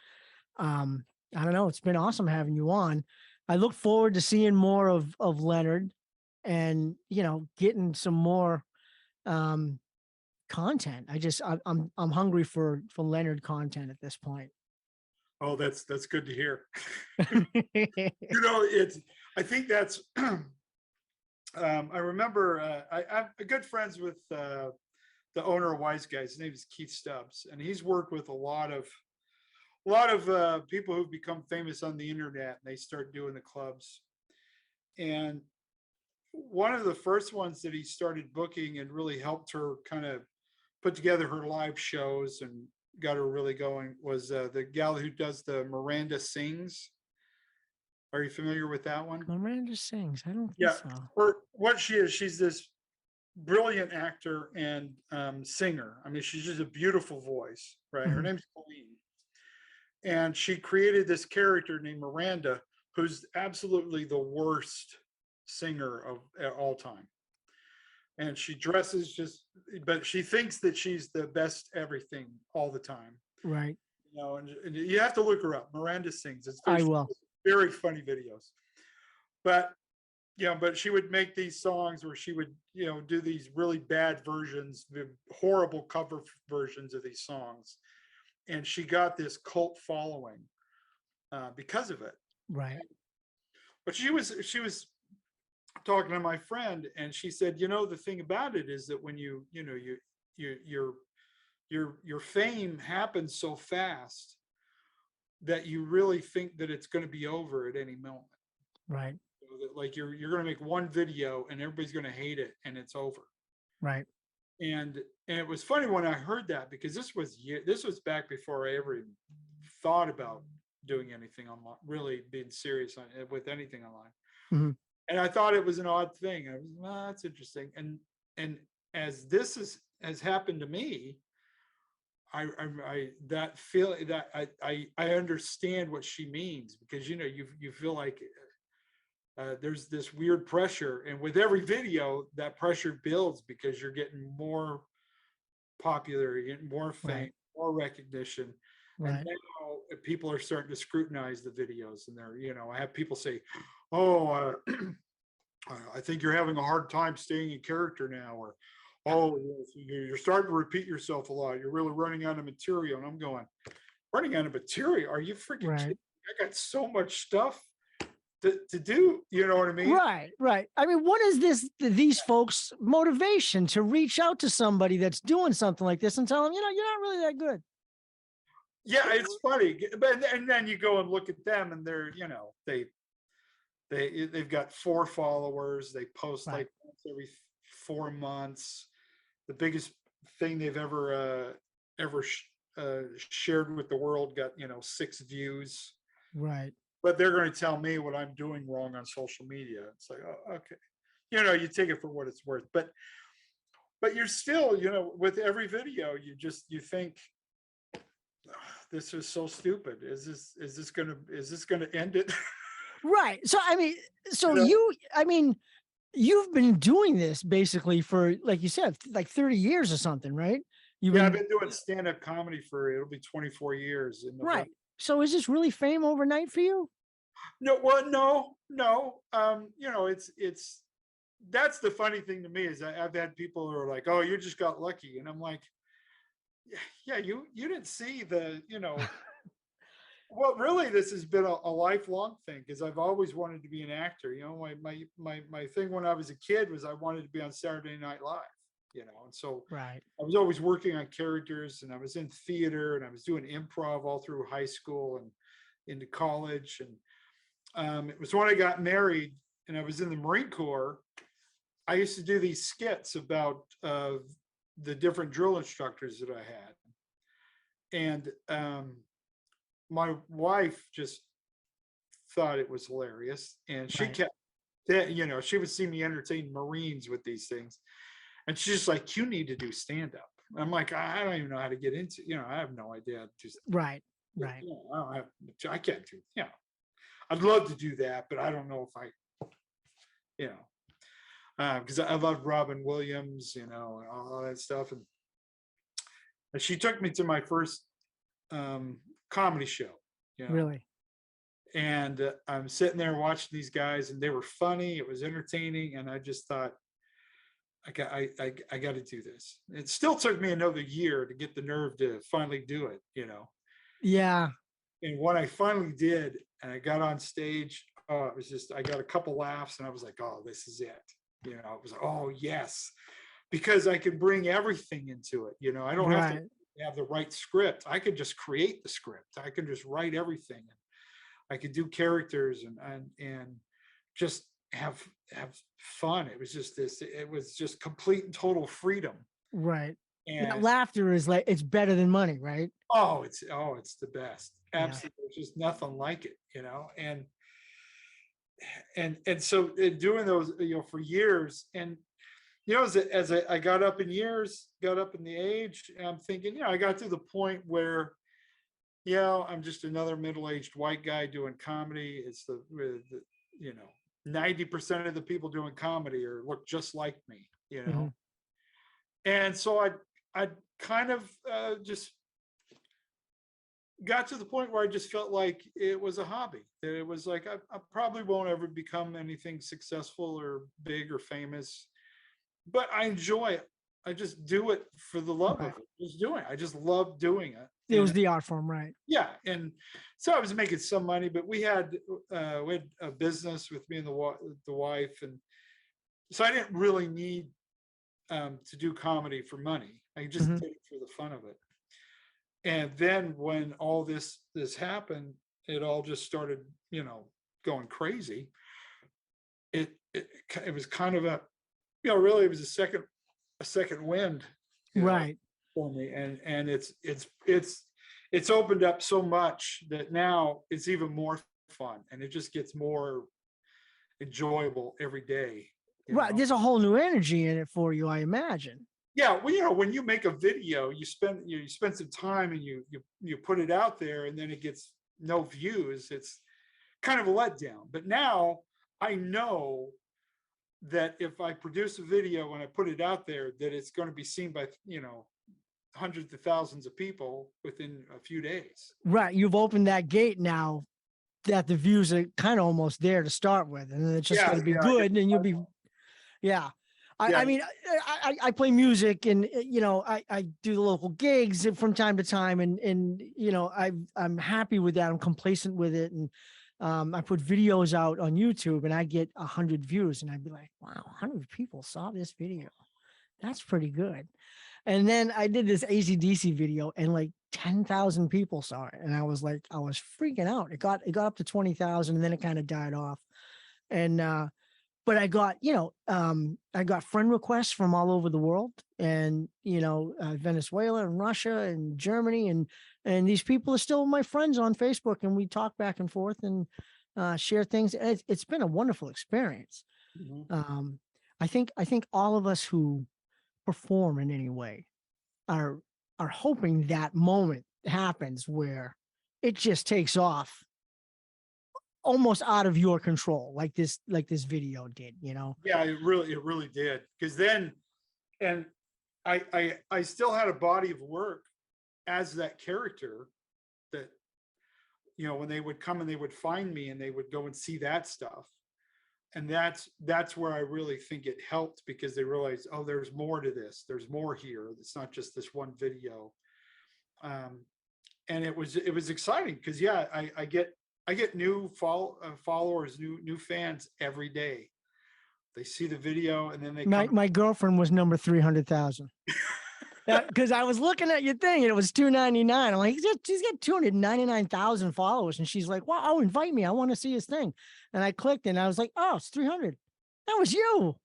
I don't know. It's been awesome having you on. I look forward to seeing more of Leonard, and getting some more content. I'm hungry for Leonard content at this point. Oh, that's good to hear. I think that's I remember I'm good friends with the owner of Wise Guys. His name is Keith Stubbs, and he's worked with a lot of people who've become famous on the internet, and they start doing the clubs. And one of the first ones that he started booking and really helped her kind of put together her live shows and got her really going was the gal who does the Miranda Sings. Are you familiar with that one? Miranda Sings. I don't think so. Or what she is, she's this brilliant actor and singer. I mean, she's just a beautiful voice, right? Her Mhm. name's Colleen. And she created this character named Miranda, who's absolutely the worst singer of all time. And she dresses just, but she thinks that she's the best everything all the time. Right. You know, and you have to look her up. Miranda sings. It's I will. very funny videos. But but she would make these songs where she would, do these really bad versions, the horrible cover versions of these songs, and she got this cult following because of it. Right. But she was talking to my friend, and she said, the thing about it is that when your fame happens so fast that you really think that it's going to be over at any moment. Right. That, like, you're going to make one video and everybody's going to hate it and it's over. Right. And it was funny when I heard that, because this was back before I ever even thought about doing anything online, really being serious with anything online. Mm-hmm. And I thought it was an odd thing. I was, well, that's interesting. And as this has happened to me, I that feel that I understand what she means, because you feel like there's this weird pressure, and with every video that pressure builds, because you're getting more popular, you're getting more fame, Right. more recognition. Right. And now people are starting to scrutinize the videos, and I have people say, oh, I think you're having a hard time staying in character now, or, oh, you're starting to repeat yourself a lot, you're really running out of material. And I'm going, running out of material? Are you freaking Right. kidding? I got so much stuff to do, you know what I mean? Right. Right. I mean, what is these folks' motivation to reach out to somebody that's doing something like this and tell them, you're not really that good? Yeah, it's funny, but and then you go and look at them, and they're, they've got 4 followers. They post Right. like once every 4 months. The biggest thing they've ever shared with the world got 6 views. Right. But they're going to tell me what I'm doing wrong on social media. It's like, oh, okay, you take it for what it's worth. But you're still, with every video, you think, this is so stupid. Is this gonna end it? Right. So, I mean, you've been doing this basically for, like you said, like 30 years or something, right? I've been doing stand-up comedy it'll be 24 years in November. Right. So is this really fame overnight for you? No, well, no. It's that's the funny thing to me, is I've had people who are like, oh, you just got lucky. And I'm like, yeah, you didn't see well, really, this has been a lifelong thing, because I've always wanted to be an actor. My thing when I was a kid was I wanted to be on Saturday Night Live, and so Right. I was always working on characters, and I was in theater, and I was doing improv all through high school and into college. And it was when I got married and I was in the Marine Corps, I used to do these skits about the different drill instructors that I had. And my wife just thought it was hilarious. And she Right. kept, she would see me entertain Marines with these things. And she's just like, you need to do stand-up. I'm like, I don't even know how to get into, I have no idea. Just Right. Right. I can't do, I'd love to do that, but I don't know if because I love Robin Williams, and all that stuff. And she took me to my first comedy show, Really? and I'm sitting there watching these guys, and they were funny. It was entertaining. And I just thought, I got to do this. It still took me another year to get the nerve to finally do it, Yeah. And when I finally did, and I got on stage, it was just, I got a couple laughs, and I was like, oh, this is it. It was like, oh, yes, because I could bring everything into it. I don't have to have the right script. I could just create the script. I could just write everything. I could do characters and just have fun. It was just complete and total freedom. Right. And that laughter is like, it's better than money, right? It's the best. Absolutely. Yeah. There's just nothing like it, and so doing those, for years. And I got up in years, got up in the age, and I'm thinking, I got to the point where, I'm just another middle-aged white guy doing comedy. It's the 90% of the people doing comedy look just like me, Mhm. And so I kind of just got to the point where I just felt like it was a hobby. That it was like I probably won't ever become anything successful or big or famous, but I enjoy it. I just do it for the love Right. of it. Just doing it. I just love doing it. It was And the art form, right? yeah, and so I was making some money, but we had a business with me and the wife, and so I didn't really need to do comedy for money. I just Mhm. did it for the fun of it. And then when all this happened, it all just started, going crazy. It was kind of a, really it was a second wind, Right. for me, and it's opened up so much that now it's even more fun, and it just gets more enjoyable every day. Right. There's a whole new energy in it for you, I imagine. Yeah, well, when you make a video, you spend some time and you put it out there, and then it gets no views. It's kind of a letdown. But now I know that if I produce a video and I put it out there, that it's going to be seen by hundreds of thousands of people within a few days. Right. You've opened that gate now that the views are kind of almost there to start with, and then it's just going to be good, and you'll be, yeah. I mean, I play music, and I do the local gigs from time to time, and I'm happy with that. I'm complacent with it, and I put videos out on YouTube, and I get 100 views, and I'd be like, wow, 100 people saw this video. That's pretty good. And then I did this AC/DC video, and like 10,000 people saw it, and I was freaking out. It got up to 20,000, and then it kind of died off. And but I got I got friend requests from all over the world, and Venezuela and Russia and Germany, and these people are still my friends on Facebook, and we talk back and forth and share things. And it's been a wonderful experience. Mhm. I think all of us who perform in any way are hoping that moment happens where it just takes off almost out of your control, like this video did. Yeah, it really did. Because then, and I still had a body of work as that character that, when they would come and they would find me and they would go and see that stuff. And that's where I really think it helped, because they realized, oh, there's more to this. There's more here. It's not just this one video. And it was exciting because I get new followers, new fans every day. They see the video and then they come. My girlfriend was number 300,000. Because I was looking at your thing and it was 299. I'm like, he's got 299,000 followers, and she's like, "Wow, oh, invite me. I want to see his thing." And I clicked, and I was like, "Oh, it's 300. That was you.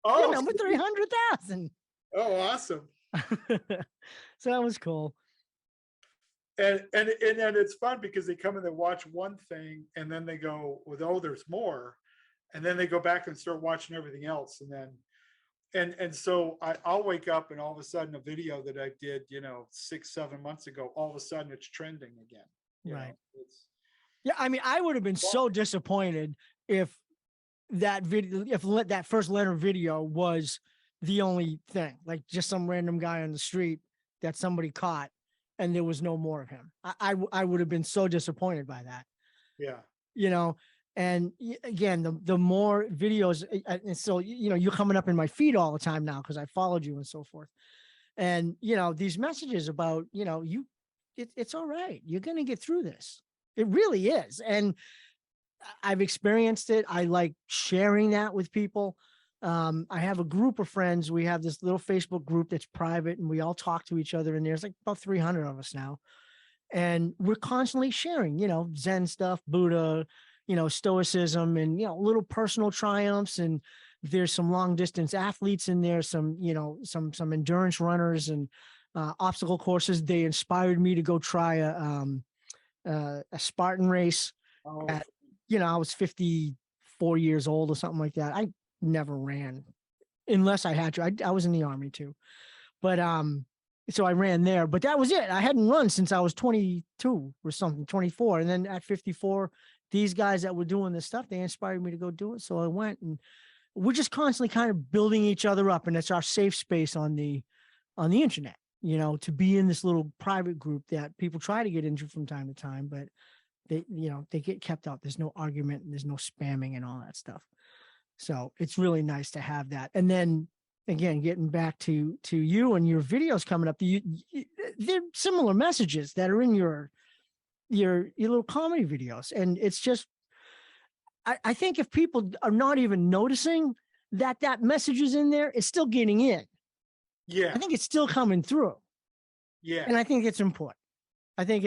You're number 300,000." Oh, awesome. So that was cool. And it's fun because they come and they watch one thing and then they go, well, oh, there's more, and then they go back and start watching everything else, and then. And so I'll wake up and all of a sudden a video that I did, 6-7 months ago, all of a sudden it's trending again. Right. Yeah. I mean, I would have been so disappointed if that first Leonard video was the only thing, like just some random guy on the street that somebody caught and there was no more of him. I would have been so disappointed by that. Yeah. And again, the more videos, and so, you're coming up in my feed all the time now because I followed you and so forth. And, these messages about, it's all right. You're going to get through this. It really is. And I've experienced it. I like sharing that with people. I have a group of friends. We have this little Facebook group that's private, and we all talk to each other. And there's like about 300 of us now. And we're constantly sharing, Zen stuff, Buddha, stoicism, and little personal triumphs, and there's some long distance athletes in there, some some endurance runners and obstacle courses. They inspired me to go try a Spartan race. Oh. I was 54 years old or something like that. I never ran unless I had to. I was in the Army too, but so I ran there, but that was it. I hadn't run since I was 22 or something, 24. And then at 54, these guys that were doing this stuff, they inspired me to go do it. So I went, and we're just constantly kind of building each other up. And it's our safe space on the internet, you know, to be in this little private group that people try to get into from time to time, but they get kept out. There's no argument and there's no spamming and all that stuff. So it's really nice to have that. And then again, getting back to you and your videos coming up, they're similar messages that are in your little comedy videos. And it's just, I think if people are not even noticing that message is in there, it's still getting in. Yeah. I think it's still coming through. Yeah. And I think it's important. I think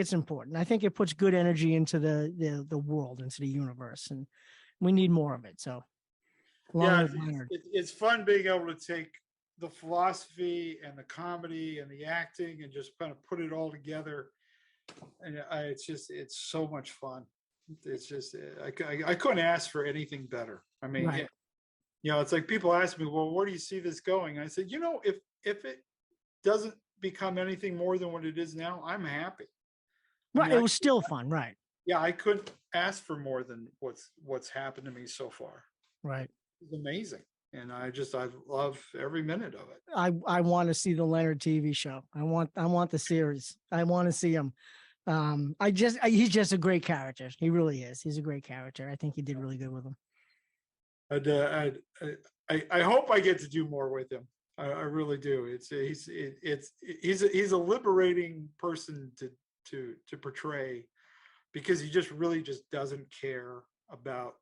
it puts good energy into the world, into the universe, and we need more of it. So yeah, it's fun being able to take the philosophy and the comedy and the acting and just kind of put it all together. And it's so much fun. It's just, I couldn't ask for anything better. I mean, right. You know, it's like people ask me, well, where do you see this going? And I said, you know, if it doesn't become anything more than what it is now, I'm happy. Right. I mean, it was still fun. Right. Yeah. I couldn't ask for more than what's happened to me so far. Right. It's amazing. And I love every minute of it. I want to see the Leonard TV show. I want the series. I want to see him. He's just a great character. He really is. He's a great character. I think he did really good with him. I hope I get to do more with him. I really do. He's a liberating person to portray, because he just really just doesn't care about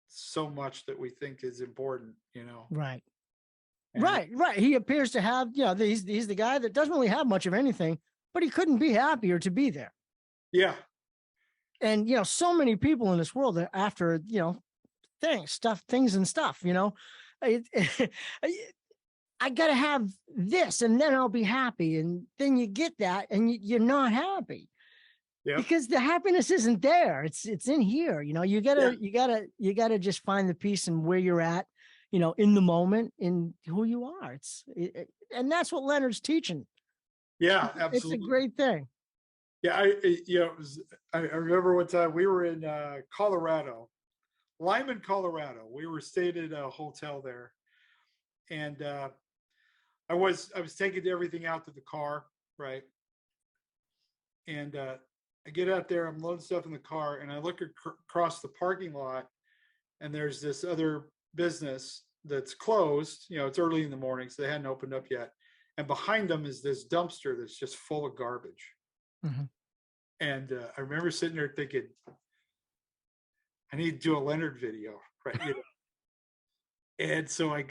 so much that we think is important, you know. Right. And right. He appears to have, he's the guy that doesn't really have much of anything, but he couldn't be happier to be there. Yeah. And so many people in this world are after, things and stuff, I gotta have this and then I'll be happy. And then you get that and you're not happy. Yeah. Because the happiness isn't there. It's in here. You gotta just find the peace in where you're at, in the moment, in who you are. And that's what Leonard's teaching. Yeah, absolutely. It's a great thing. Yeah, I remember one time we were in Colorado, Lyman, Colorado. We were staying at a hotel there, and I was taking everything out to the car, right? And I get out there, I'm loading stuff in the car, and I look across the parking lot, and there's this other business that's closed. It's early in the morning, so they hadn't opened up yet. And behind them is this dumpster that's just full of garbage. Mm-hmm. And I remember sitting there thinking, I need to do a Leonard video, right? And so I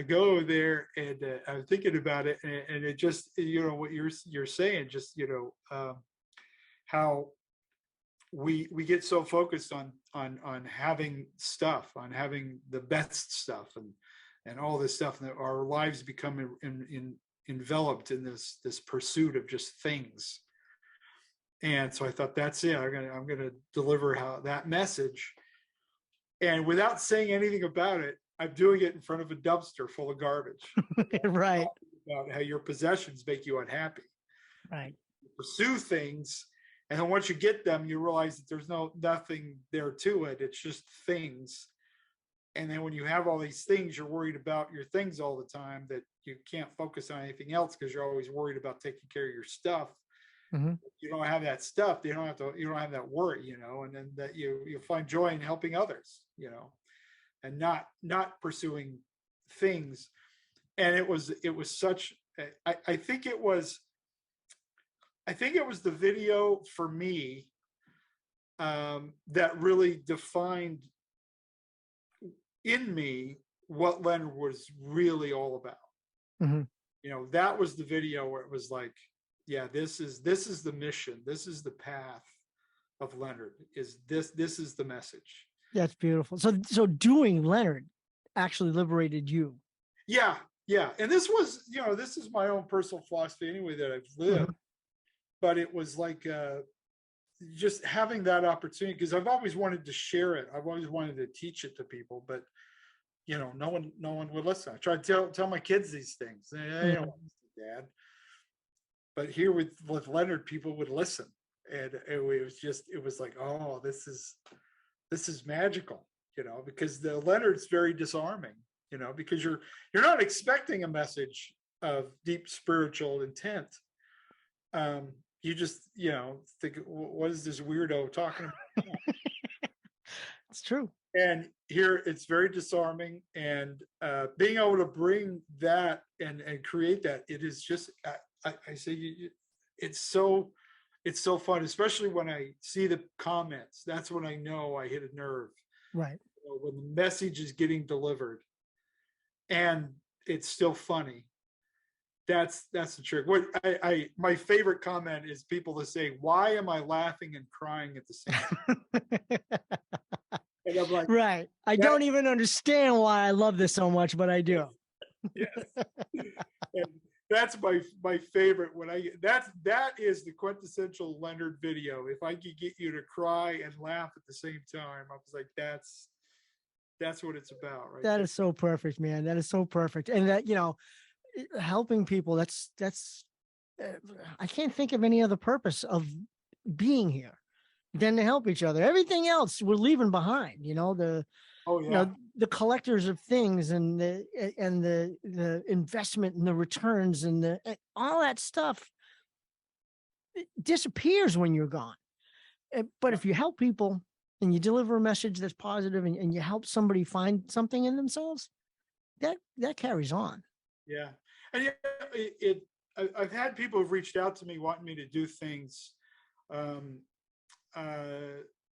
go there, and I'm thinking about it, and it just, what you're saying, just how we get so focused on having stuff, on having the best stuff, and all this stuff, and that our lives become enveloped in this pursuit of just things. And so I thought, that's it. I'm gonna deliver that message, and without saying anything about it, I'm doing it in front of a dumpster full of garbage. Right. About how your possessions make you unhappy. Right. You pursue things, and then once you get them, you realize that there's nothing there to it. It's just things. And then when you have all these things, you're worried about your things all the time, that you can't focus on anything else because you're always worried about taking care of your stuff. Mm-hmm. You don't have that stuff. You don't have that worry, and then that you find joy in helping others, and not pursuing things. And it was such, I think it was the video for me that really defined in me what Leonard was really all about. Mm-hmm. That was the video where it was like, yeah, this is the mission. This is the path of Leonard. This is the message. That's beautiful. So doing Leonard actually liberated you. Yeah. And this was, this is my own personal philosophy anyway that I've lived. Mm-hmm. But it was like just having that opportunity, because I've always wanted to share it. I've always wanted to teach it to people, but no one would listen. I tried to tell my kids these things. They don't want to listen, Dad. But here with Leonard, people would listen, and it was like, oh, this is magical, because the Leonard's very disarming, because you're not expecting a message of deep spiritual intent. You just think, what is this weirdo talking about? It's true. And here it's very disarming, and being able to bring that and create that, it is just, I say, it's so fun, especially when I see the comments. That's when I know I hit a nerve. Right. When the message is getting delivered and it's still funny. That's the trick. What my favorite comment is people that say, "Why am I laughing and crying at the same time?" And I'm like, right. I don't even understand why I love this so much, but I do. Yes. And that's my favorite. That is the quintessential Leonard video. If I could get you to cry and laugh at the same time, I was like, that's what it's about, right? That is so perfect, man. That is so perfect. And that, helping people, that's I can't think of any other purpose of being here than to help each other. Everything else we're leaving behind, the collectors of things and the investment and the returns and all that stuff, it disappears when you're gone. But if you help people and you deliver a message that's positive and you help somebody find something in themselves, that carries on. Yeah. And I've had people who've reached out to me wanting me to do things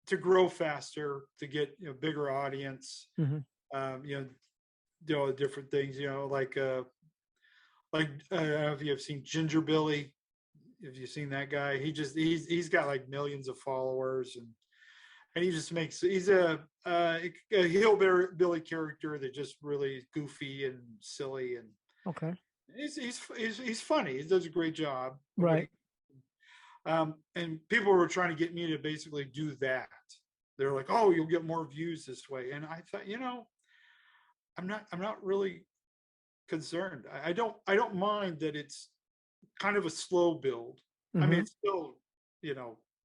to grow faster, to get bigger audience, different things, like I don't know if you have seen Ginger Billy. Have you seen that guy? He's got like millions of followers, and he just he's a hillbilly character that just really goofy and silly, and okay, he's funny. He does a great job, right? And people were trying to get me to basically do that. They're like, "Oh, you'll get more views this way," and I thought, I'm not really concerned. I don't mind that it's kind of a slow build. I mean, it's still,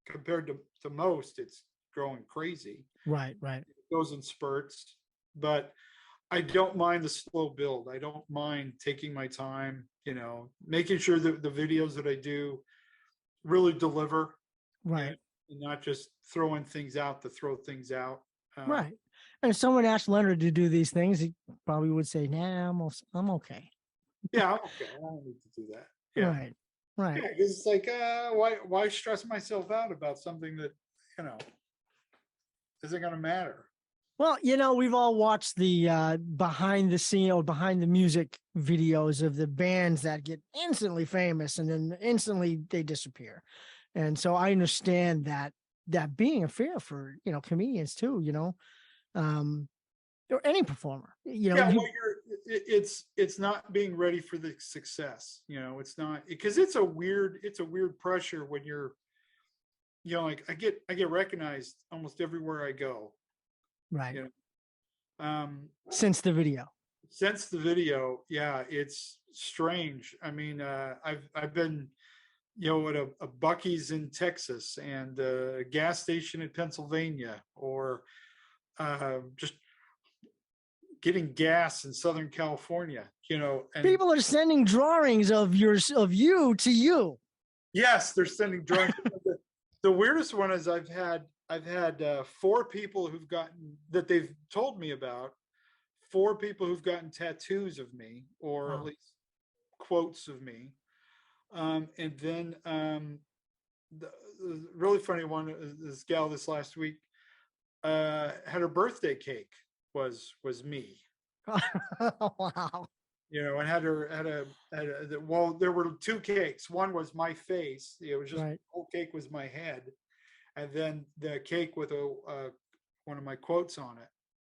compared to most, it's growing crazy. Right. It goes in spurts, but I don't mind the slow build. I don't mind taking my time, making sure that the videos that I do really deliver. Right. And not just throwing things out to throw things out. Right. And if someone asked Leonard to do these things, he probably would say, "Nah, I'm okay." Yeah, I'm okay. I don't need to do that. Yeah. Right. Yeah, because it's like, why stress myself out about something that, isn't going to matter? Well, we've all watched the behind the scene or behind the music videos of the bands that get instantly famous and then instantly they disappear. And so I understand that being a fear for, comedians too, or any performer, it's not being ready for the success. It's not, because it's a weird pressure when you're, like I get recognized almost everywhere I go. Right. Since the video, yeah, it's strange. I mean, I've been, at a Buc-ee's in Texas and a gas station in Pennsylvania, or just getting gas in Southern California, and people are sending drawings of you to you. Yes, they're sending drawings. The weirdest one is I've had 4 people who've gotten, that they've told me about, 4 people who've gotten tattoos of me, or at least quotes of me. And then the really funny one, this gal this last week had her birthday cake was me. Wow. And had well, there were 2 cakes. One was my face. It was just, the whole cake was my head. And then the cake with one of my quotes on it.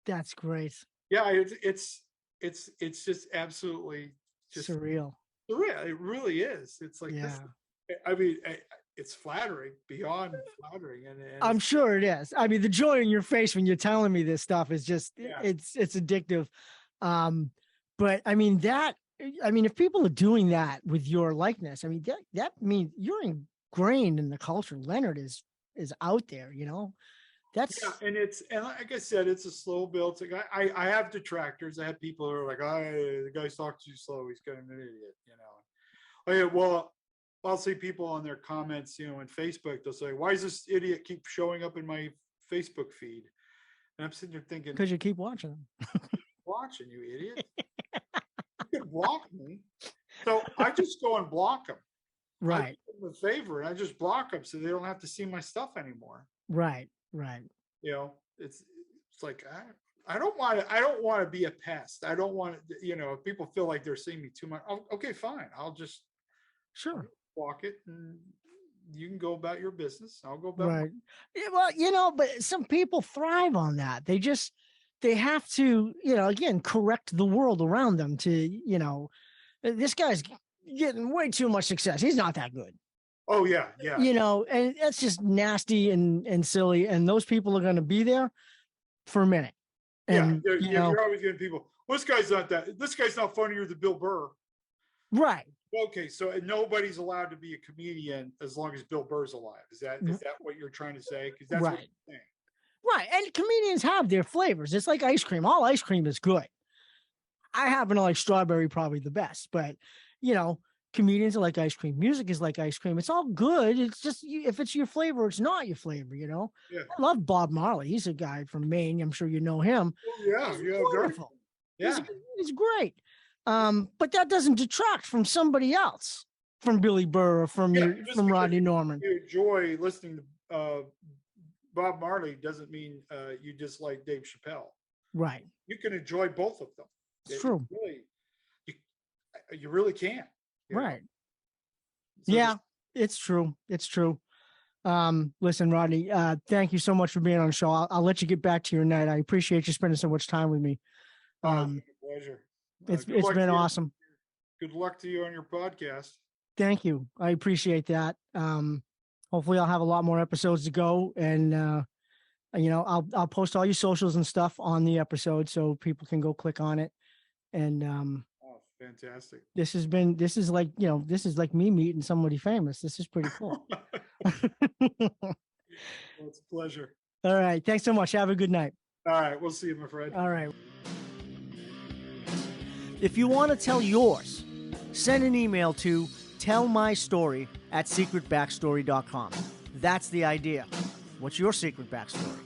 That's great. Yeah, it's just absolutely just surreal. It really is. It's like, yeah. I mean, it's flattering, beyond flattering, and I'm sure it is. I mean, the joy in your face when you're telling me this stuff is just it's addictive. But I mean, if people are doing that with your likeness, I mean, that means you're ingrained in the culture. Leonard is out there, that's Yeah, and like I said, it's a slow build. It's like I have detractors. I have people who are like, the guy's talking too slow. He's kind of an idiot, Okay, well, I'll see people on their comments, in Facebook. They'll say, "Why does this idiot keep showing up in my Facebook feed?" And I'm sitting there thinking, because you keep watching them. watching you, idiot. You can block me. So I just go and block them. Right. I do them a favor and I just block them so they don't have to see my stuff anymore. Right. It's like I don't want to be a pest. I don't want to, if people feel like they're seeing me too much. Okay, fine. I'll just block it and you can go about your business. I'll go about right. Yeah, well, but some people thrive on that. They have to, again, correct the world around them to, this guy's getting way too much success. He's not that good. Oh yeah. And that's just nasty and silly. And those people are going to be there for a minute. And you're always getting people. Well, this guy's not funnier than Bill Burr. Right. Okay, so nobody's allowed to be a comedian as long as Bill Burr's alive. Is that what you're trying to say? Because that's what you're saying. Right. And comedians have their flavors. It's like ice cream. All ice cream is good. I happen to like strawberry probably the best, but comedians are like ice cream. Music is like ice cream. It's all good. It's just, if it's your flavor, it's not your flavor, Yeah. I love Bob Marley. He's a guy from Maine. I'm sure you know him. Yeah. He's wonderful. Yeah. He's great. But that doesn't detract from somebody else, from Billy Burr or from Rodney Norman. You enjoy listening to Bob Marley doesn't mean you dislike Dave Chappelle. Right. You can enjoy both of them. It's true. You really can. Right. So it's true. It's true. Listen, Rodney, thank you so much for being on the show. I'll let you get back to your night. I appreciate you spending so much time with me. It's a pleasure. It's been awesome. Good luck to you on your podcast. Thank you. I appreciate that. Hopefully I'll have a lot more episodes to go, and I'll post all your socials and stuff on the episode so people can go click on it. And fantastic. This is like me meeting somebody famous. This is pretty cool. Well, it's a pleasure. All right. Thanks so much. Have a good night. All right. We'll see you, my friend. All right. If you want to tell yours, send an email to tellmystory@secretbackstory.com. That's the idea. What's your secret backstory?